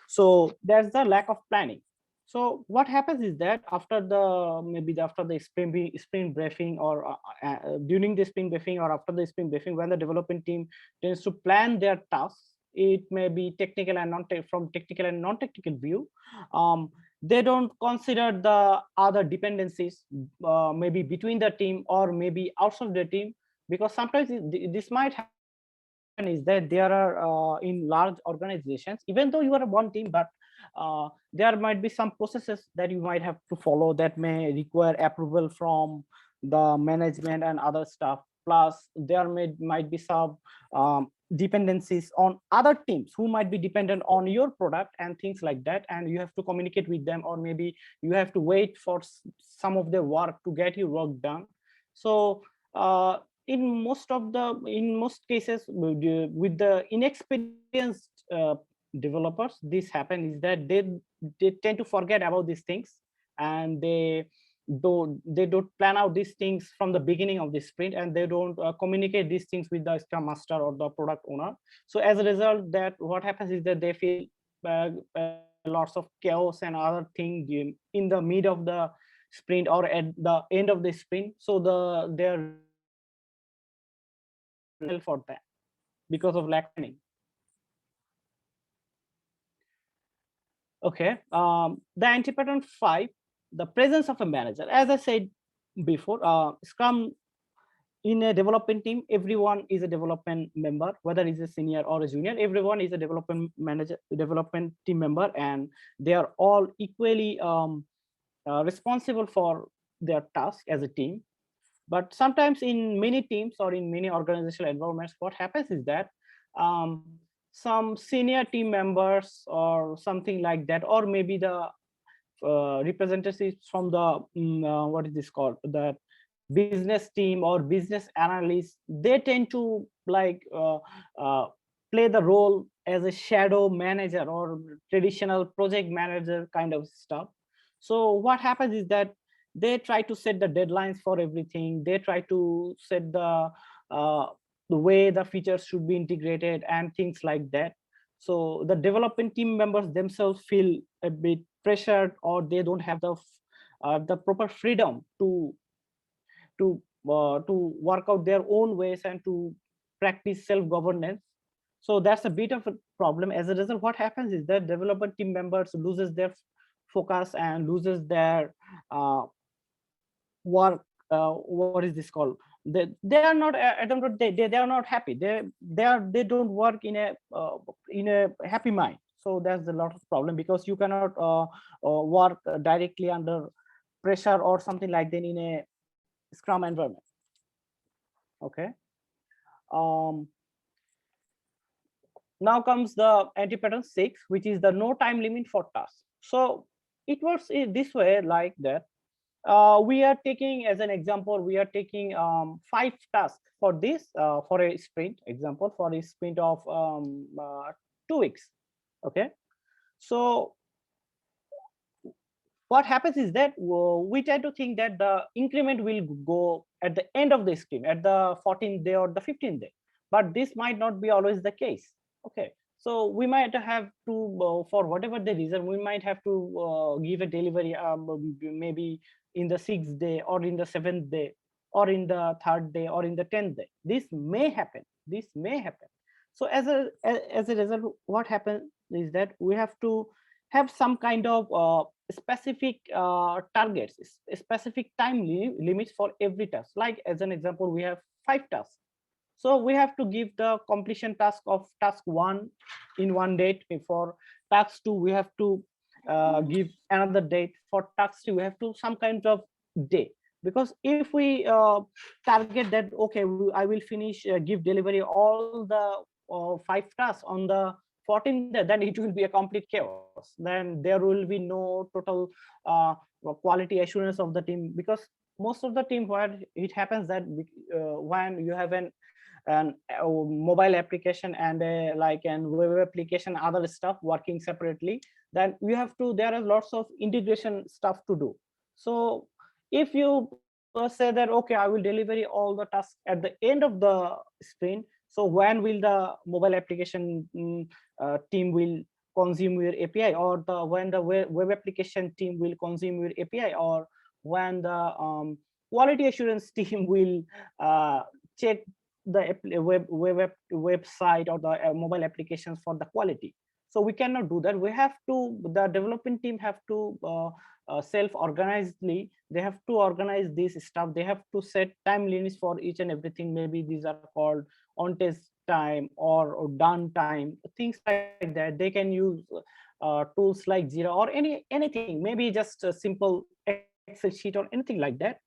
So there's the lack of planning. So what happens is that after the sprint briefing, or during the sprint briefing or after the sprint briefing, when the development team tends to plan their tasks, it may be technical and from technical and non-technical view, they don't consider the other dependencies, maybe between the team or maybe outside the team, because sometimes this might happen is that there are in large organizations, even though you are one team, but there might be some processes that you might have to follow that may require approval from the management and other stuff. Plus there might be some dependencies on other teams who might be dependent on your product and things like that, and you have to communicate with them, or maybe you have to wait for some of their work to get your work done. So in most cases with the inexperienced developers, this happens is that they tend to forget about these things, and they don't plan out these things from the beginning of the sprint, and they don't communicate these things with the scrum master or the product owner. So as a result, that what happens is that they feel lots of chaos and other things in the mid of the sprint or at the end of the sprint. So their for that because of lack of planning. Okay. The anti-pattern 5, the presence of a manager. As I said before, Scrum in a development team, everyone is a development member, whether it's a senior or a junior, everyone is a development manager, development team member, and they are all equally responsible for their task as a team. But sometimes in many teams or in many organizational environments, what happens is that some senior team members or something like that, or maybe the representatives from the what is this called, the business team or business analysts, they tend to like play the role as a shadow manager or traditional project manager kind of stuff. So what happens is that they try to set the deadlines for everything, they try to set uh, the way the features should be integrated and things like that. So the development team members themselves feel a bit pressured, or they don't have the proper freedom to work out their own ways and to practice self-governance. So that's a bit of a problem. As a result, what happens is that development team members loses their focus and loses their uh, work. What is this called? They are not. I don't know. They are not happy. They don't work in a happy mind. So there's a lot of problem, because you cannot work directly under pressure or something like that in a Scrum environment. Okay. Um, Now comes the anti-pattern 6, which is the no time limit for tasks. So it works this way, like that. We are taking, as an example, we are taking 5 tasks for this, for a sprint, example, for a sprint of 2 weeks. Okay. So what happens is that we tend to think that the increment will go at the end of the sprint, at the 14th day or the 15th day, but this might not be always the case. Okay, so we might have to for whatever the reason, we might have to give a delivery maybe in the 6th day or in the 7th day or in the 3rd day or in the 10th day. This may happen, this may happen. So as a result, what happens is that we have to have some kind of specific targets, specific time limits for every task. Like as an example, we have 5 tasks. So we have to give the completion task of task 1 in one date. For task 2, we have to give another date. For task 3, we have to some kind of day. Because if we target that, okay, I will finish, give delivery all the 5 tasks on the 14th day, then it will be a complete chaos. Then there will be no total quality assurance of the team, because most of the team, where it happens that when you have an mobile application and like an web application, other stuff working separately, then you have to, there are lots of integration stuff to do. So if you say that, okay, I will deliver all the tasks at the end of the sprint, so when will the mobile application team will consume your API, or when the web application team will consume your API, or when the quality assurance team will check the website or the mobile applications for the quality. So we cannot do that. We have to, the development team have to self-organizedly, they have to organize this stuff. They have to set time limits for each and everything. Maybe these are called on test time or done time, things like that. They can use tools like Jira or anything, maybe just a simple Excel sheet or anything like that.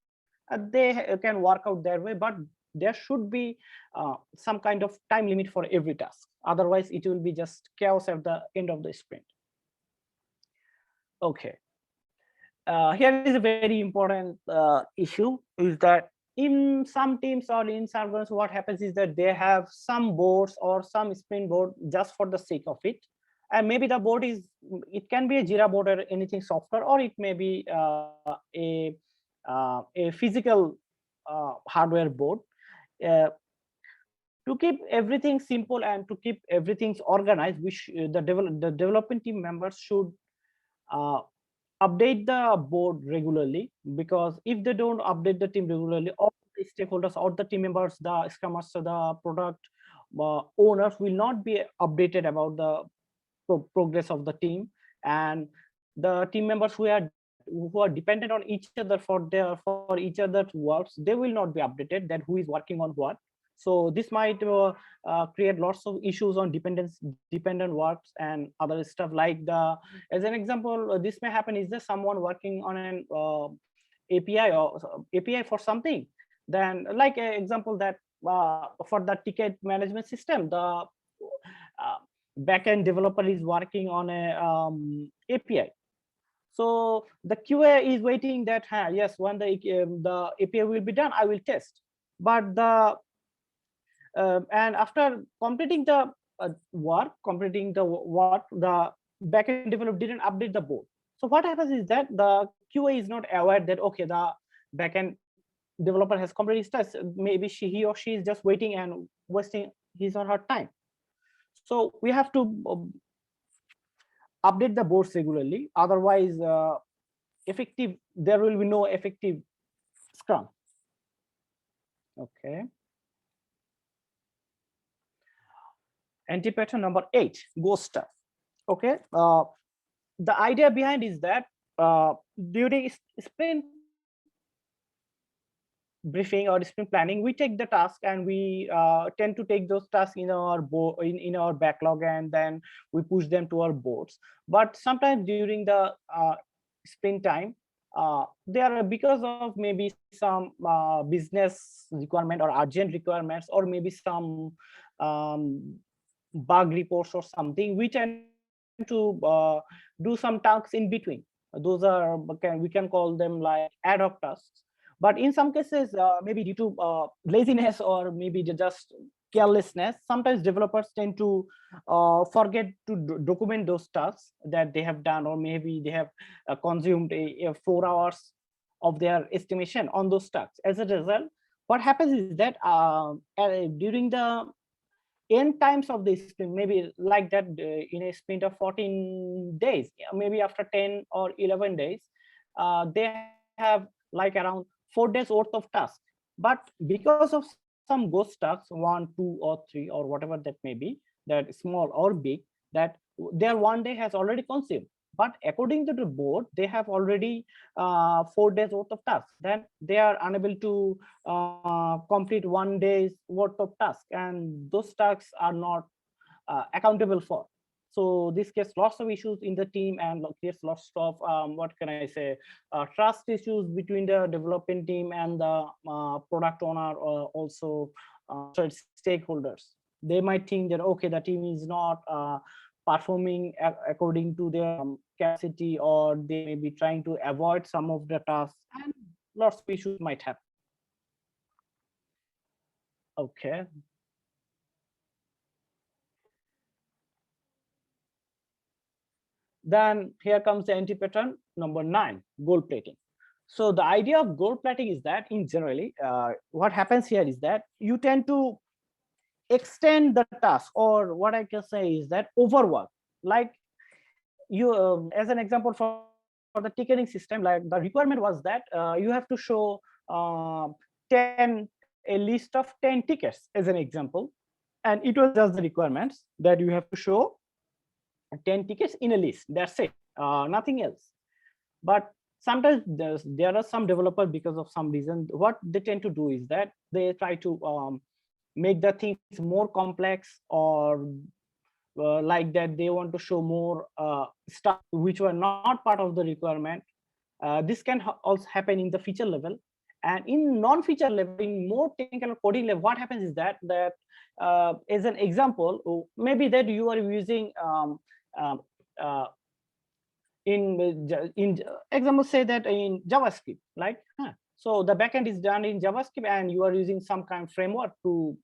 They can work out their way, but there should be some kind of time limit for every task. Otherwise, it will be just chaos at the end of the sprint. Okay. Here is a very important issue, is that in some teams or in some groups, what happens is that they have some boards or some sprint board just for the sake of it. And maybe the board is, it can be a Jira board or anything software, or it may be a physical hardware board. To keep everything simple and to keep everything organized, the development team members should update the board regularly, because if they don't update the team regularly, all the stakeholders, all the team members, the scrum master, the product owners will not be updated about the progress of the team. and the team members who are dependent on each other for each other's works, they will not be updated that who is working on what. So this might create lots of issues on dependent works and other stuff like as an example, this may happen is there someone working on an API or API for something, then like an example that for the ticket management system, the backend developer is working on a API. So the QA is waiting that yes, when the API will be done, I will test. But and after completing the work, the backend developer didn't update the board. So what happens is that the QA is not aware that okay, the backend developer has completed his test. Maybe he or she is just waiting and wasting his or her time. So we have to update the boards regularly. Otherwise, there will be no effective Scrum. Okay. Anti-pattern number 8, ghost stuff. Okay. The idea behind is that during sprint briefing or sprint planning, we take the task and we tend to take those tasks in our in our backlog, and then we push them to our boards. But sometimes during the sprint time, there are, because of maybe some business requirement or urgent requirements, or maybe some bug reports or something, we tend to do some tasks in between. Those are, we can call them like ad hoc tasks. But in some cases, maybe due to laziness or maybe just carelessness, sometimes developers tend to forget to document those tasks that they have done, or maybe they have consumed 4 hours of their estimation on those tasks. As a result, what happens is that during the end times of this sprint, maybe like that in a sprint of 14 days, maybe after 10 or 11 days, they have like around 4 days worth of tasks. But because of some ghost tasks, 1, 2, or 3, or whatever that may be, that small or big, that their 1 day has already consumed. But according to the board, they have already 4 days worth of tasks. Then they are unable to complete 1 day's worth of tasks, and those tasks are not accountable for. So this gets lots of issues in the team, and creates lots of what can I say, trust issues between the development team and the product owner, or also stakeholders. They might think that okay, the team is not performing according to their capacity, or they may be trying to avoid some of the tasks, and lots of issues might happen. Okay. Then here comes the anti-pattern number 9, goal plating. So the idea of goal plating is that in generally, what happens here is that you tend to extend the task, or what I can say is that overwork. Like you, as an example for the ticketing system, like the requirement was that you have to show a list of 10 tickets as an example, and it was just the requirements that you have to show 10 tickets in a list. That's it, nothing else. But sometimes there are some developers, because of some reason, what they tend to do is that they try to make the things more complex, or like that they want to show more stuff which were not part of the requirement. This can also happen in the feature level, and in non-feature level, in more technical coding level, what happens is that as an example, maybe that you are using in example, say that in JavaScript, like so the backend is done in JavaScript, and you are using some kind of framework to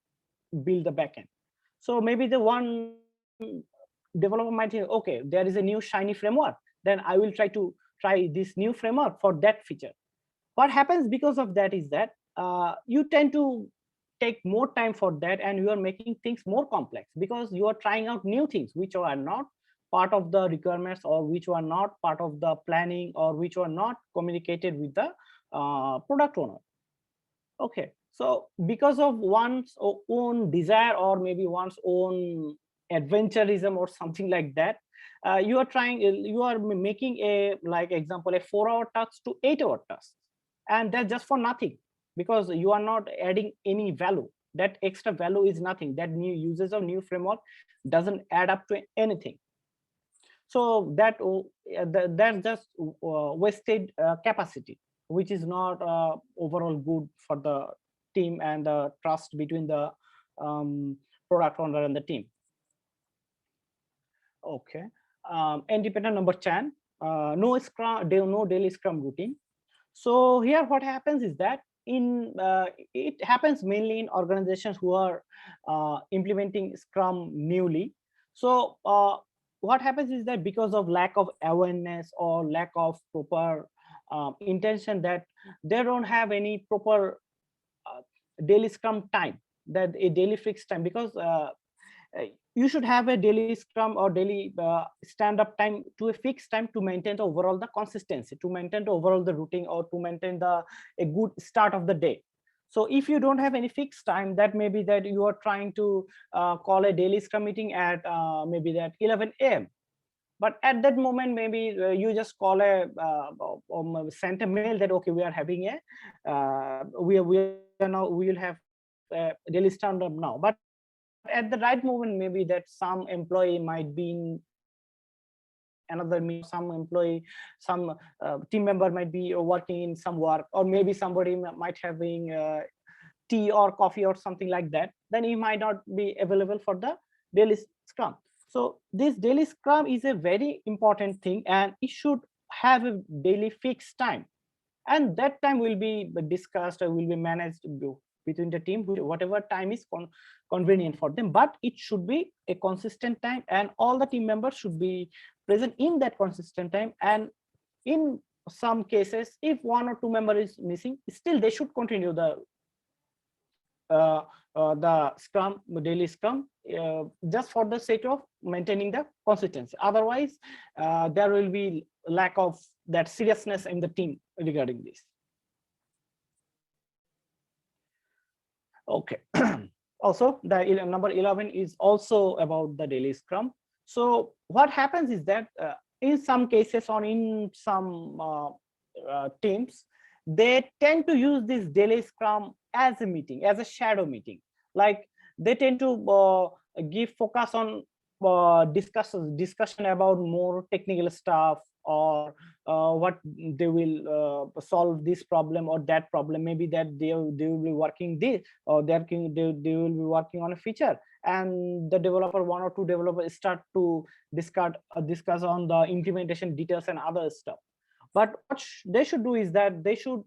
build the backend. So maybe the one developer might think, okay, there is a new shiny framework, then I will try this new framework for that feature. What happens because of that is that you tend to take more time for that, and you are making things more complex, because you are trying out new things which are not part of the requirements, or which were not part of the planning, or which were not communicated with the product owner. Okay, so because of one's own desire, or maybe one's own adventurism or something like that, you are making a, like example, a 4-hour task to 8-hour task, and that's just for nothing, because you are not adding any value. That extra value is nothing. That new uses of new framework doesn't add up to anything. So that's just wasted capacity, which is not overall good for the team and the trust between the product owner and the team. Okay. Independent number 10, no daily scrum routine. So here what happens is that it happens mainly in organizations who are implementing Scrum newly. So what happens is that because of lack of awareness or lack of proper intention, that they don't have any proper daily Scrum time, that a daily fixed time, because you should have a daily Scrum or daily stand-up time to a fixed time to maintain the overall the consistency, to maintain the overall the routine, or to maintain a good start of the day. So if you don't have any fixed time, that may be that you are trying to call a daily Scrum meeting at maybe that 11 a.m. But at that moment, maybe you just call send a mail that, okay, we are having we are now, we will have daily stand-up now. But at the right moment, maybe that some employee might be in another meeting, or some team member might be working in some work, or maybe somebody might having tea or coffee or something like that. Then he might not be available for the daily Scrum. So this daily Scrum is a very important thing, and it should have a daily fixed time, and that time will be discussed or will be managed between the team, whatever time is convenient for them. But it should be a consistent time, and all the team members should be present in that consistent time. And in some cases, if 1 or 2 member is missing, still they should continue the Scrum, daily Scrum, just for the sake of maintaining the consistency. Otherwise, there will be lack of that seriousness in the team regarding this. Okay. Also, the number 11 is also about the daily Scrum. So what happens is that in some cases, or in some teams, they tend to use this daily Scrum as a meeting, as a shadow meeting. Like they tend to give focus on discussion about more technical stuff, or what they will solve this problem or that problem. Maybe that they will be working this, or they will be working on a feature, and the developer, 1 or 2 developers, start to discuss on the implementation details and other stuff. But what they should do is that they should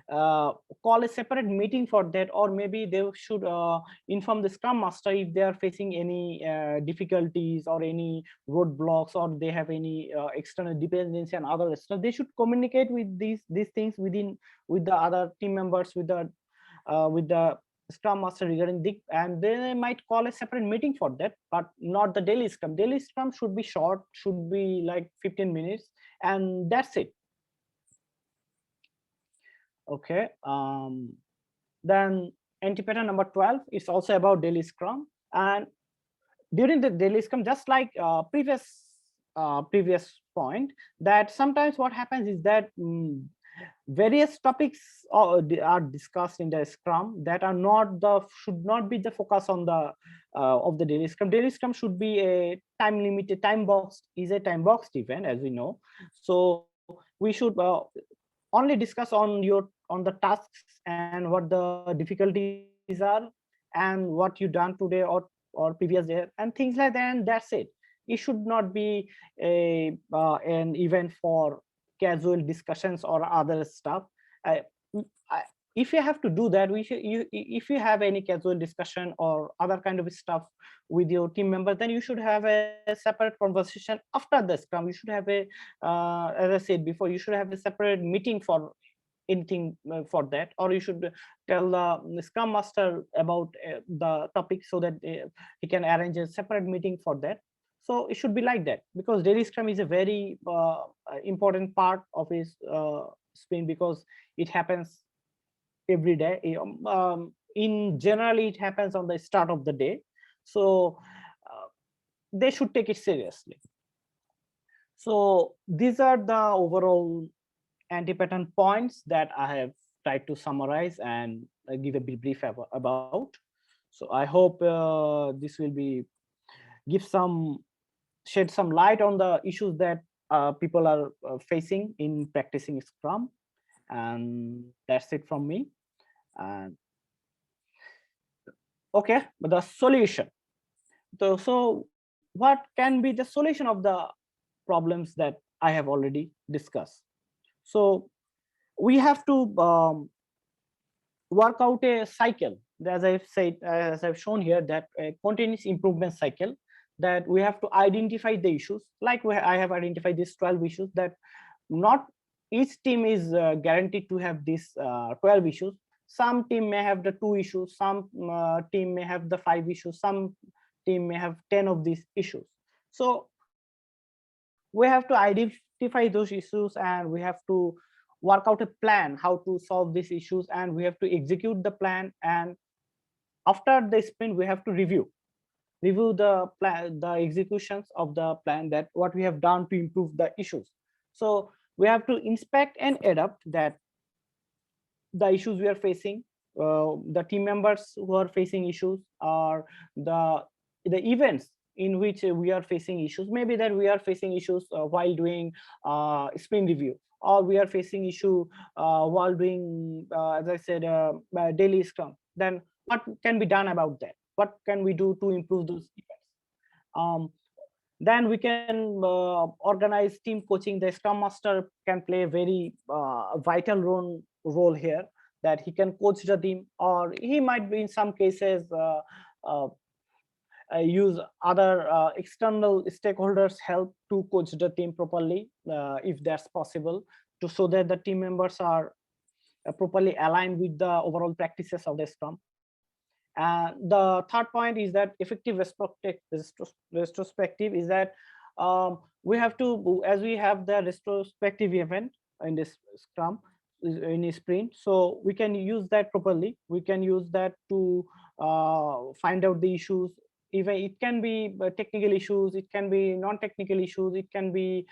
call a separate meeting for that, or maybe they should inform the Scrum Master if they are facing any difficulties or any roadblocks, or they have any external dependency and other stuff. They should communicate with these things with the other team members, with the Scrum Master regarding the, and they might call a separate meeting for that, but not the daily Scrum. Daily Scrum should be short, should be like 15 minutes, and that's it. Okay. Then entry pattern number 12 is also about daily Scrum. And during the daily Scrum, just like previous point, that sometimes what happens is that various topics are discussed in the Scrum that are should not be the focus on the of the daily Scrum. Daily Scrum should be a time limited, time boxed event, as we know. So we should only discuss on the tasks and what the difficulties are, and what you done today or previous day, and things like that, and that's it. It should not be an event for casual discussions or other stuff. If you have to do that, if you have any casual discussion or other kind of stuff with your team member, then you should have a separate conversation after the Scrum. You should have as I said before, you should have a separate meeting for anything for that, or you should tell the Scrum Master about the topic, so that he can arrange a separate meeting for that. So it should be like that, because daily Scrum is a very important part of his sprint, because it happens every day. In generally, it happens on the start of the day. So they should take it seriously. So these are the overall anti-pattern points that I have tried to summarize and give a brief about. So I hope this will be give some shed some light on the issues that people are facing in practicing Scrum. And that's it from me. And okay, but the solution. So what can be the solution of the problems that I have already discussed? So we have to work out a cycle, as I've said, as I've shown here, that a continuous improvement cycle, that we have to identify the issues. Like I have identified these 12 issues, that not each team is guaranteed to have these 12 issues. Some team may have the 2 issues, some team may have the 5 issues, some team may have 10 of these issues. So we have to identify those issues, and we have to work out a plan how to solve these issues, and we have to execute the plan. And after the sprint, we have to review the plan, the executions of the plan, that what we have done to improve the issues. So we have to inspect and adapt that the issues we are facing, the team members who are facing issues, or the events in which we are facing issues. Maybe that we are facing issues while doing sprint review, or we are facing issue while doing, as I said, daily Scrum. Then what can be done about that? What can we do to improve those events? Then we can organize team coaching. The Scrum Master can play a very vital role here, that he can coach the team, or he might be in some cases uh, use other external stakeholders help to coach the team properly, if that's possible, to so that the team members are properly aligned with the overall practices of the Scrum. And the third point is that effective retrospective is that we have to, as we have the retrospective event in this Scrum, in a sprint, so we can use that properly. We can use that to find out the issues. Even it can be technical issues, it can be non-technical issues, it can be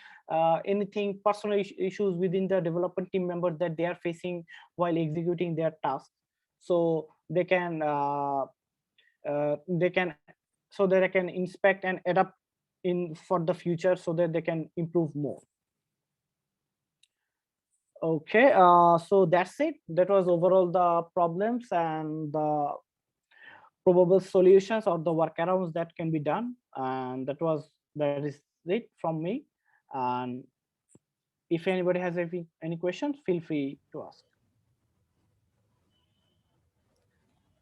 anything, personal issues within the development team member that they are facing while executing their tasks. So they can so that they can inspect and adapt in for the future, so that they can improve more. Okay, so that's it. That was overall the problems and the probable solutions or the workarounds that can be done. And that is it from me. And if anybody has any questions, feel free to ask.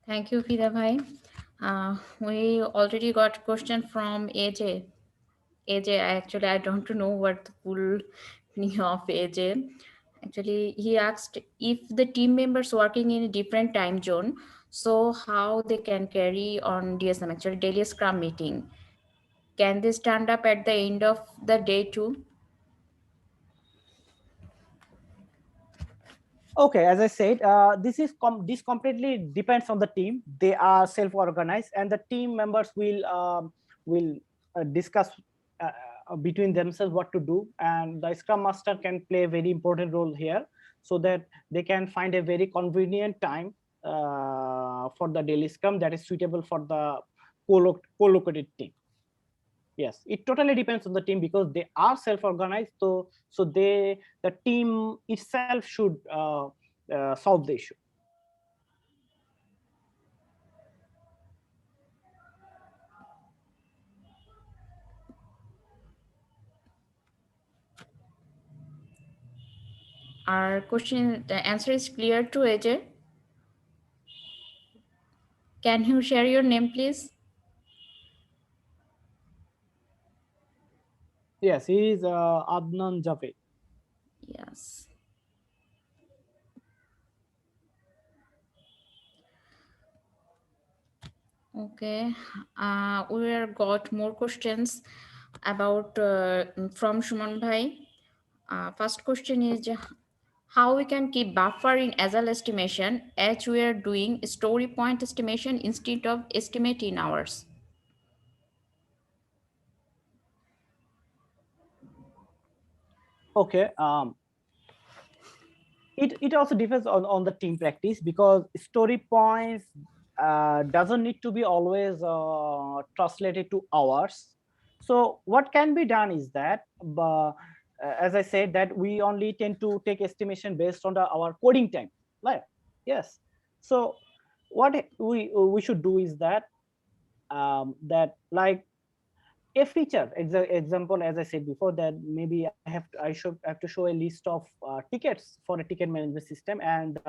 Thank you, Fida bhai. We already got question from AJ. AJ, actually, I don't know what the full name of AJ. Actually, he asked if the team members working in a different time zone, so how they can carry on DSM, actually daily Scrum meeting. Can they stand up at the end of the day too? Okay, as I said, this completely depends on the team. They are self-organized, and the team members will discuss between themselves what to do, and the Scrum Master can play a very important role here, so that they can find a very convenient time for the daily Scrum that is suitable for the co-located team. Yes, it totally depends on the team, because they are self-organized. So the team itself should solve the issue. Our question, the answer is clear to AJ. Can you share your name, please? Yes, he is Adnan Javed. Yes. Okay. We have got more questions about from Shuman bhai. First question is how we can keep buffer in Agile estimation as we are doing story point estimation instead of estimating hours. Okay. It also depends on the team practice, because story points doesn't need to be always translated to hours. So what can be done is that, as I said, that we only tend to take estimation based on our coding time, right? Yes. So what we should do is that, that like a feature example, as I said before, that maybe I should have to show a list of tickets for a ticket management system, and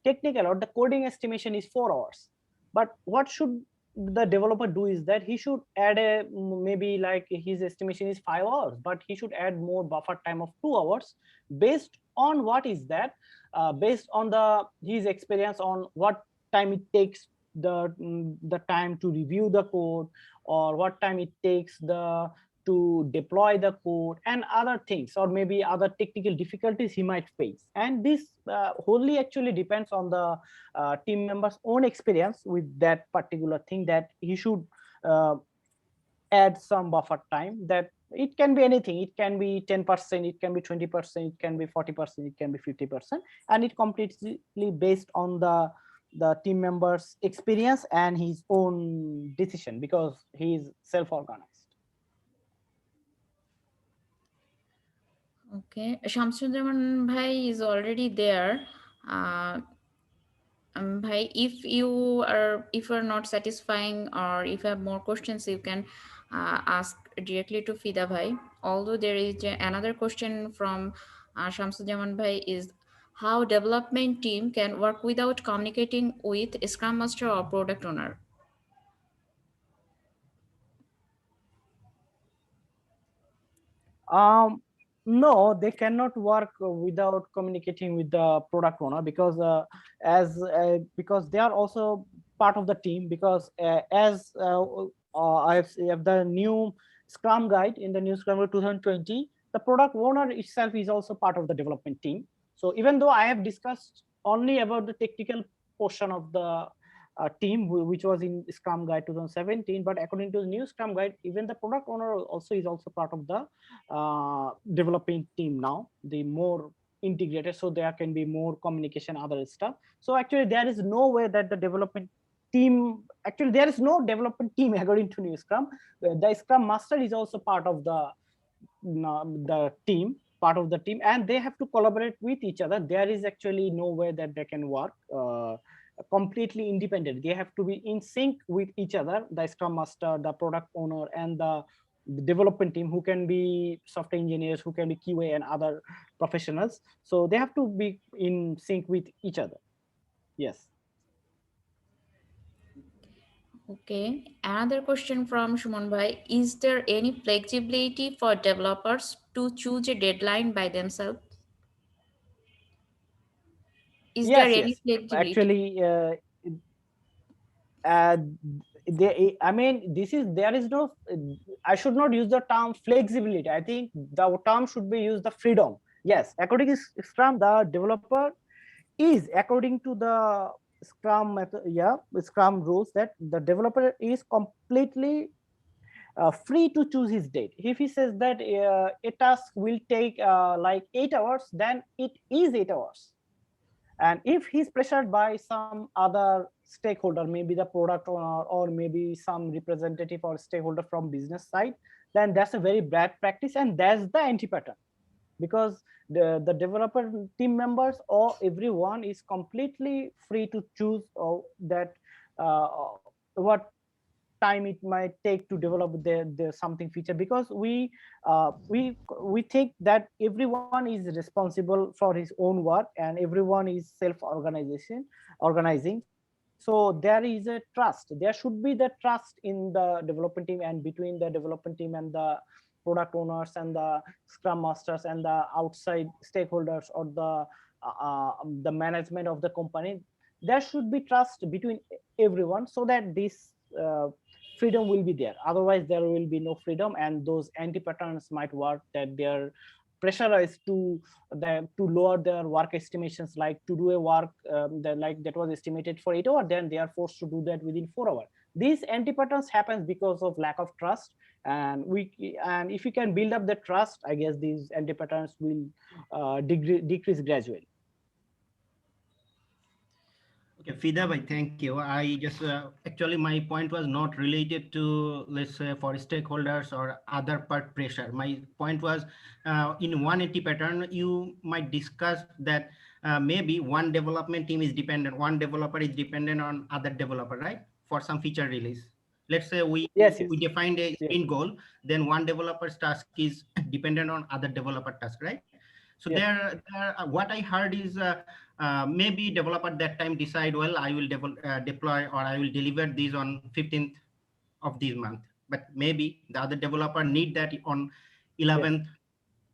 technical or the coding estimation is 4 hours. But what should the developer do is that he should add a, maybe like his estimation is 5 hours, but he should add more buffer time of 2 hours, based on what is that, based on his experience on what time it takes the time to review the code, or what time it takes to deploy the code and other things, or maybe other technical difficulties he might face. And this wholly actually depends on the team member's own experience with that particular thing, that he should uh, add some buffer time. That it can be anything, it can be 10%, it can be 20%, it can be 40%, it can be 50%, and it completely based on the team member's experience and his own decision, because he is self-organized. Okay, Shamsuddin Bhai is already there. Bhai, if you're not satisfying, or if you have more questions, you can ask directly to Fida Bhai. Although there is another question from Shamsuddin Bhai is how development team can work without communicating with Scrum Master or product owner. No, they cannot work without communicating with the product owner, because because they are also part of the team. Because as I have the new Scrum guide, in the new Scrum Guide 2020, the product owner itself is also part of the development team. So even though I have discussed only about the technical portion of the team, which was in Scrum Guide 2017, but according to the new Scrum Guide, even the product owner also is also part of the developing team now, the more integrated, so there can be more communication, other stuff. So actually there is no way that the development team, actually there is no development team according to new Scrum. The Scrum Master is also part of the team, part of the team, and they have to collaborate with each other. There is actually no way that they can work completely independent. They have to be in sync with each other, the Scrum Master, the product owner, and the development team, who can be software engineers, who can be QA and other professionals. So they have to be in sync with each other. Yes. Okay, another question from Shuman Bhai. Is there any flexibility for developers to choose a deadline by themselves? Is there Yes, any yes. flexibility? Actually, I mean, there is no, I should not use the term flexibility. I think the term should be used the freedom. Yes, according to Scrum, the developer is, according to the Scrum method, Scrum rules, that the developer is completely free to choose his date. If he says that a task will take like 8 hours, then it is 8 hours. And if he's pressured by some other stakeholder, maybe the product owner, or maybe some representative or stakeholder from business side, then that's a very bad practice, and that's the anti-pattern. Because the developer team members or everyone is completely free to choose that what time it might take to develop the something feature. Because we think that everyone is responsible for his own work, and everyone is organizing. So there is a trust, there should be the trust in the development team, and between the development team and the product owners and the Scrum Masters and the outside stakeholders, or the management of the company. There should be trust between everyone, so that this freedom will be there. Otherwise there will be no freedom, and those anti-patterns might work, that they're pressurized to lower their work estimations, like to do a work that was estimated for 8 hours, then they are forced to do that within 4 hours. These anti-patterns happens because of lack of trust And if you can build up the trust, I guess these anti-patterns will decrease gradually. Okay, Fida bhai, thank you. I just actually my point was not related to, let's say, for stakeholders or other part pressure. My point was in 180 pattern, you might discuss that maybe one development team is dependent, one developer is dependent on other developer, right? For some feature release. Let's say we Yes. defined a Yes. sprint goal, then one developer's task is dependent on other developer task, right? So Yes. what I heard is maybe developer at that time decide, well, I will deploy or I will deliver these on 15th of this month. But maybe the other developer need that on 11th.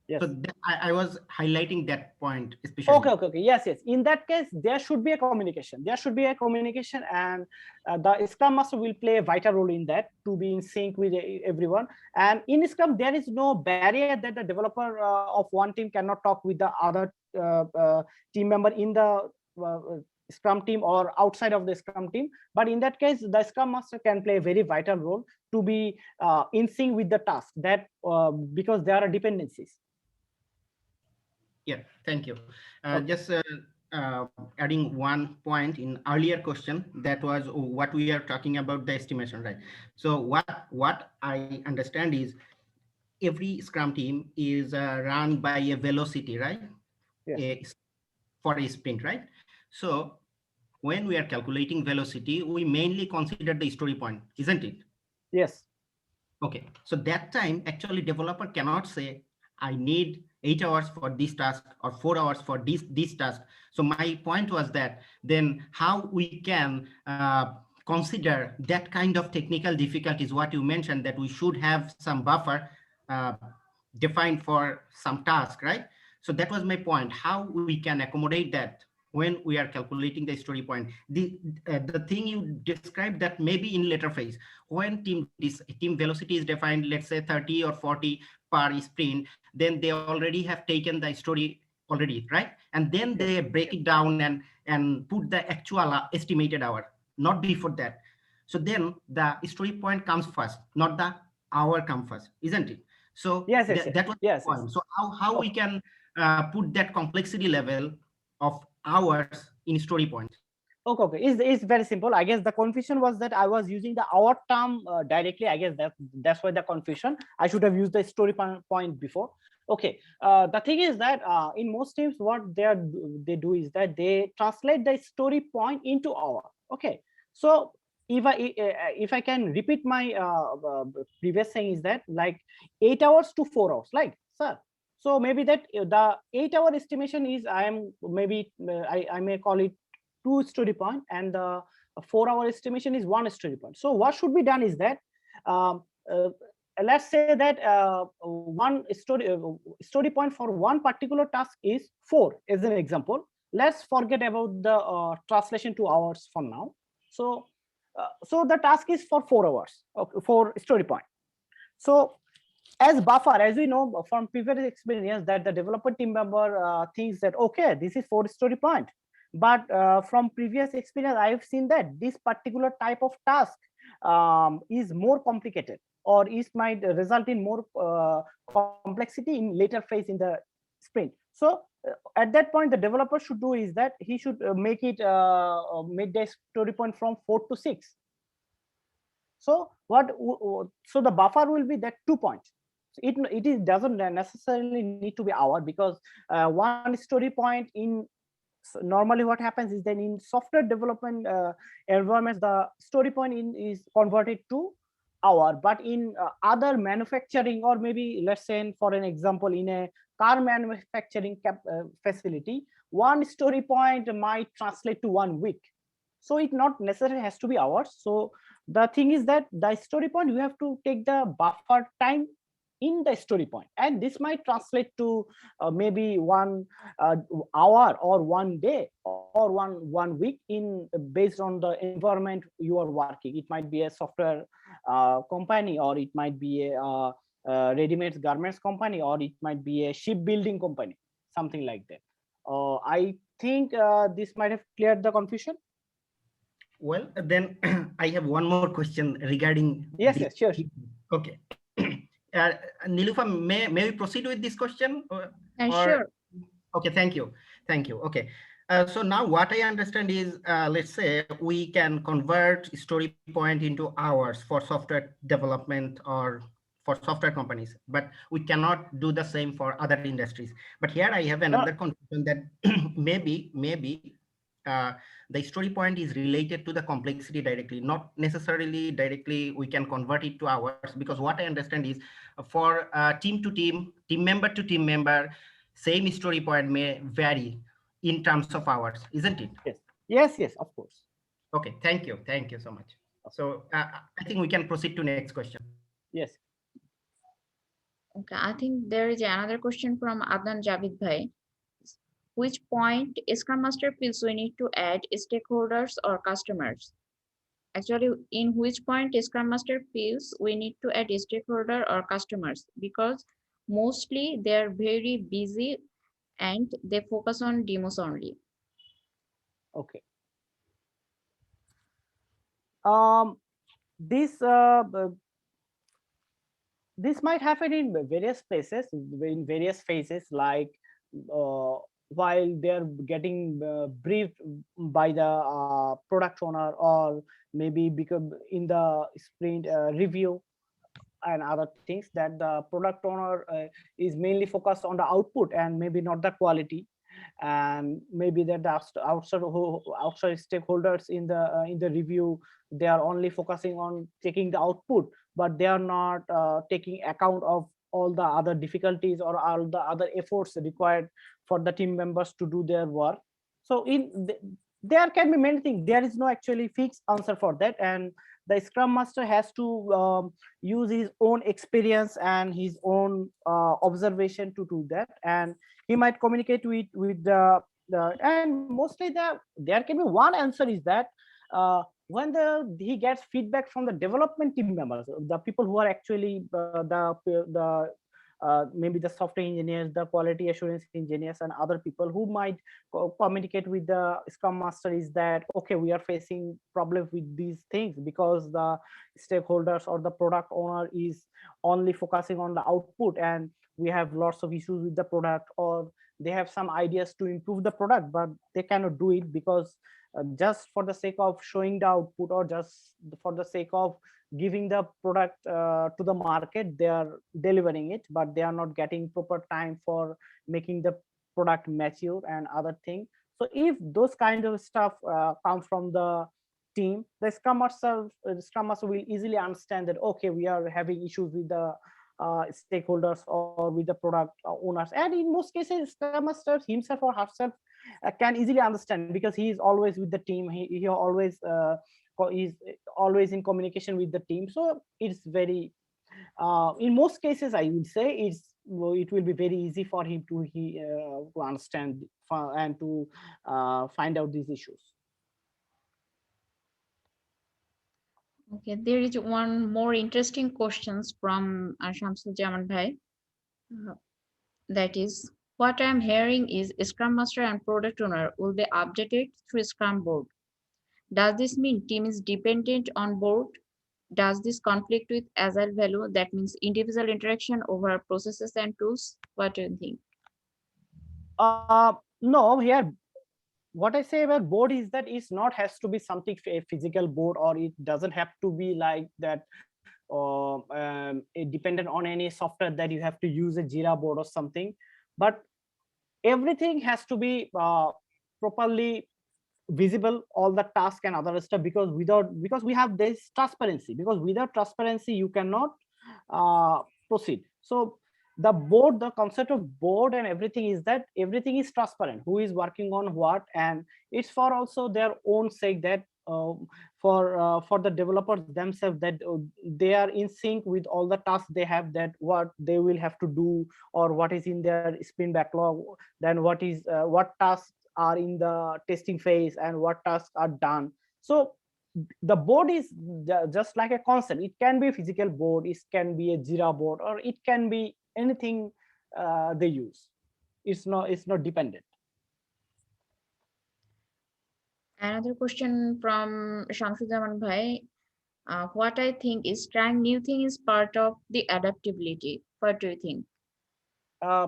Yes. So I was highlighting that point especially. Okay. Yes. In that case, there should be a communication. And the Scrum Master will play a vital role in that, to be in sync with everyone. And in Scrum, there is no barrier that the developer of one team cannot talk with the other team member in the Scrum team or outside of the Scrum team. But in that case, the Scrum Master can play a very vital role to be in sync with the task, that because there are dependencies. Yeah, thank you. Just adding one point in earlier question, that was what we are talking about, the estimation, right? So what I understand is every Scrum team is run by a velocity, right? Yes. For a sprint, right? So when we are calculating velocity, we mainly consider the story point, isn't it? Yes. Okay, so that time actually developer cannot say, I need 8 hours for this task or 4 hours for this task. So my point was that then how we can consider that kind of technical difficulties, what you mentioned, that we should have some buffer defined for some task, right? So that was my point, how we can accommodate that when we are calculating the story point. The thing you described, that maybe in later phase, when team velocity is defined, let's say 30 or 40 per sprint, then they already have taken the story already, right? And then they break it down and put the actual estimated hour, not before that. So then the story point comes first, not the hour come first, isn't it? So Yes. that was the point. So how we can put that complexity level of hours in story points? Okay. It's very simple. I guess the confusion was that I was using the hour term directly. I guess that's why the confusion. I should have used the story point before. Okay. The thing is that in most teams, what they do is that they translate the story point into hour. Okay. So if I can repeat my previous saying, is that like 8 hours to 4 hours, like, sir. So maybe that the 8-hour estimation is, I may call it 2 story point, and the 4-hour estimation is 1 story point. So what should be done is that let's say that one story point for one particular task is 4 as an example. Let's forget about the translation to hours for now. So the task is for 4 hours, okay, for story point. So as buffer, as we know from previous experience, that the developer team member thinks that, okay, this is 4 story point. But from previous experience, I have seen that this particular type of task is more complicated, or it might result in more complexity in later phase in the sprint. So at that point, the developer should do is that he should make the story point from 4 to 6. So so the buffer will be that 2 points. It doesn't necessarily need to be hour, because one story point in, so normally what happens is then in software development environments, the story point is converted to hour. But in other manufacturing, or maybe let's say for an example, in a car manufacturing facility, one story point might translate to 1 week. So it not necessarily has to be hours. So the thing is that the story point, you have to take the buffer time in the story point, and this might translate to maybe 1 hour or 1 day or one week, in based on the environment you are working. It might be a software company, or it might be a ready-made garments company, or it might be a shipbuilding company, something like that. I think this might have cleared the confusion. Well, then I have one more question regarding Yes, sure. Okay. Nilufa, may we proceed with this question? Sure. Okay, thank you. Thank you. Okay. So now what I understand is, let's say we can convert story point into hours for software development or for software companies, but we cannot do the same for other industries. But here I have another confusion that maybe the story point is related to the complexity directly, not necessarily directly we can convert it to hours, because what I understand is for team to team member to team member, same story point may vary in terms of hours, isn't it? Yes, of course. Okay, thank you so much. So I think we can proceed to next question. Yes. Okay, I think there is another question from Adnan Javid Bhai. Which point Scrum Master feels we need to add stakeholders or customers? Actually, in which point Scrum Master feels we need to add stakeholder or customers? Because mostly they are very busy and they focus on demos only. Okay. This might happen in various places, in various phases, like while they're getting briefed by the product owner, or maybe because in the sprint review and other things, that the product owner is mainly focused on the output and maybe not the quality. And maybe that the outside stakeholders in the review, they are only focusing on taking the output, but they are not taking account of all the other difficulties or all the other efforts required for the team members to do their work. So there can be many things. There is no actually fixed answer for that, and the scrum master has to use his own experience and his own observation to do that. And he might communicate with the and mostly there can be one answer is that when he gets feedback from the development team members, the people who are actually the maybe the software engineers, the quality assurance engineers, and other people who might communicate with the scrum master, is that okay, we are facing problems with these things because the stakeholders or the product owner is only focusing on the output, and we have lots of issues with the product, or they have some ideas to improve the product, but they cannot do it because just for the sake of showing the output, or just for the sake of giving the product to the market, they are delivering it, but they are not getting proper time for making the product mature and other things. So if those kind of stuff come from the team, the scrum master will easily understand that okay, we are having issues with the stakeholders or with the product owners. And in most cases, scrum master himself or herself can easily understand, because he is always with the team. He always is always in communication with the team. So it's very in most cases, I would say it will be very easy for him to understand and to find out these issues. Okay, there is one more interesting questions from Shamsul Jaman Bhai. That is, what I'm hearing is Scrum Master and Product Owner will be updated through Scrum Board. Does this mean team is dependent on board? Does this conflict with Agile value? That means individual interaction over processes and tools. What do you think? No, here what I say about board is that it's not has to be something a physical board, or it doesn't have to be like that dependent on any software that you have to use a Jira board or something. But everything has to be properly visible, all the task and other stuff, because we have this transparency, because without transparency you cannot proceed. So the concept of board and everything is that everything is transparent, who is working on what, and it's for also their own sake, that for the developers themselves, that they are in sync with all the tasks they have, that what they will have to do, or what is in their sprint backlog, then what tasks are in the testing phase and what tasks are done. So the board is just like a concept. It can be a physical board, it can be a Jira board, or it can be anything they use. It's not dependent. Another question from Shamsudzaman Bhai. What I think is trying new things is part of the adaptability. What do you think?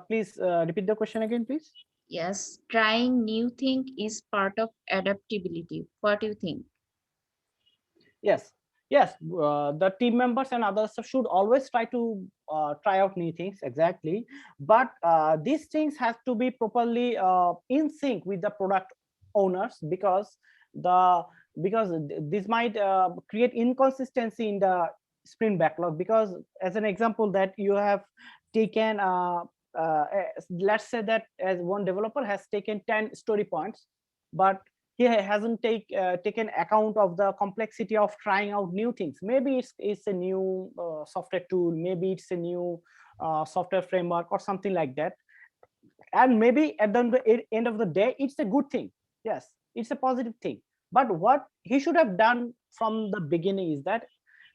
Please repeat the question again, please. Yes, trying new thing is part of adaptability. What do you think? Yes, yes. The team members and others should always try to try out new things, exactly. But these things have to be properly in sync with the product owners, because the this might create inconsistency in the sprint backlog. Because as an example that you have taken, let's say that as one developer has taken 10 story points, but he hasn't taken account of the complexity of trying out new things. Maybe it's a new software tool, maybe it's a new software framework or something like that. And maybe at the end of the day, it's a good thing. Yes, it's a positive thing. But what he should have done from the beginning is that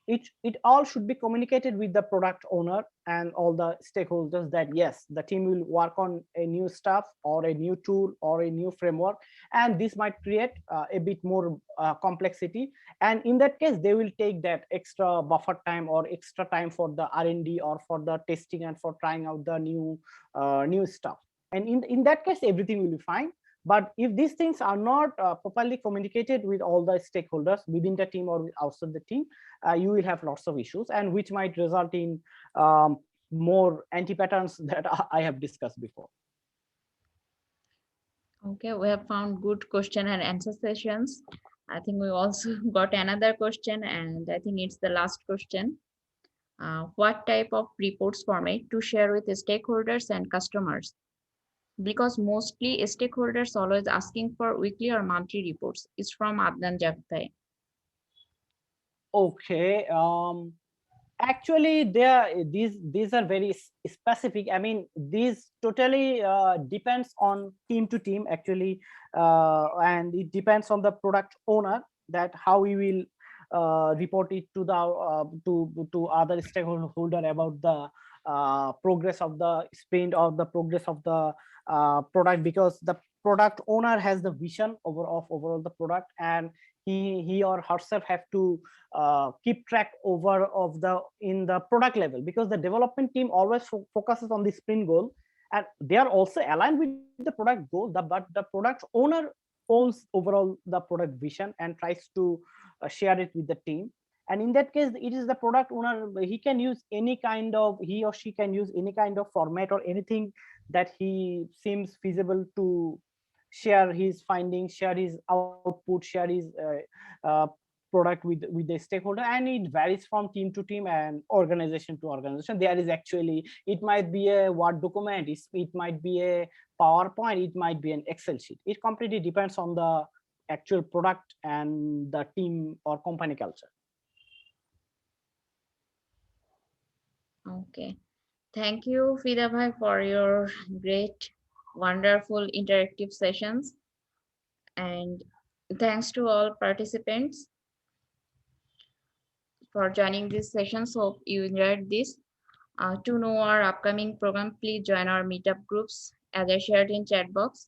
it all should be communicated with the product owner and all the stakeholders, that yes, the team will work on a new stuff or a new tool or a new framework, and this might create a bit more complexity. And in that case, they will take that extra buffer time or extra time for the R&D or for the testing and for trying out the new stuff. And in that case, everything will be fine. But if these things are not properly communicated with all the stakeholders within the team or outside the team, you will have lots of issues, and which might result in more anti-patterns that I have discussed before. Okay, we have found good question and answer sessions. I think we also got another question, and I think it's the last question. What type of reports format to share with the stakeholders and customers? Because mostly stakeholders always asking for weekly or monthly reports. It's from Adnan Javtai. Okay. Actually, these are very specific. I mean, these totally depends on team to team, actually, and it depends on the product owner, that how we will report it to the to other stakeholder about the progress of the sprint or the progress of the product. Because the product owner has the vision of overall the product, and he or herself have to keep track over of the in the product level, because the development team always focuses on the sprint goal, and they are also aligned with the product goal. But the product owner owns overall the product vision and tries to share it with the team. And in that case, it is the product owner. He can use any kind of, he or she can use any kind of format or anything that he seems feasible to share his findings, share his output, share his product with the stakeholder. And it varies from team to team and organization to organization. There is actually, it might be a Word document, it might be a PowerPoint, it might be an Excel sheet. It completely depends on the actual product and the team or company culture. Okay. Thank you, Fida bhai, for your great, wonderful interactive sessions. And thanks to all participants for joining this session. So you enjoyed this. To know our upcoming program, please join our meetup groups as I shared in chat box.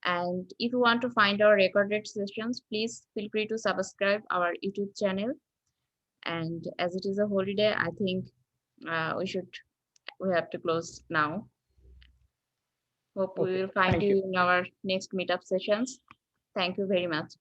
And if you want to find our recorded sessions, please feel free to subscribe our YouTube channel. And as it is a holiday, I think we have to close now. Hope we will find Thank you you. in our next meetup sessions. Thank you very much.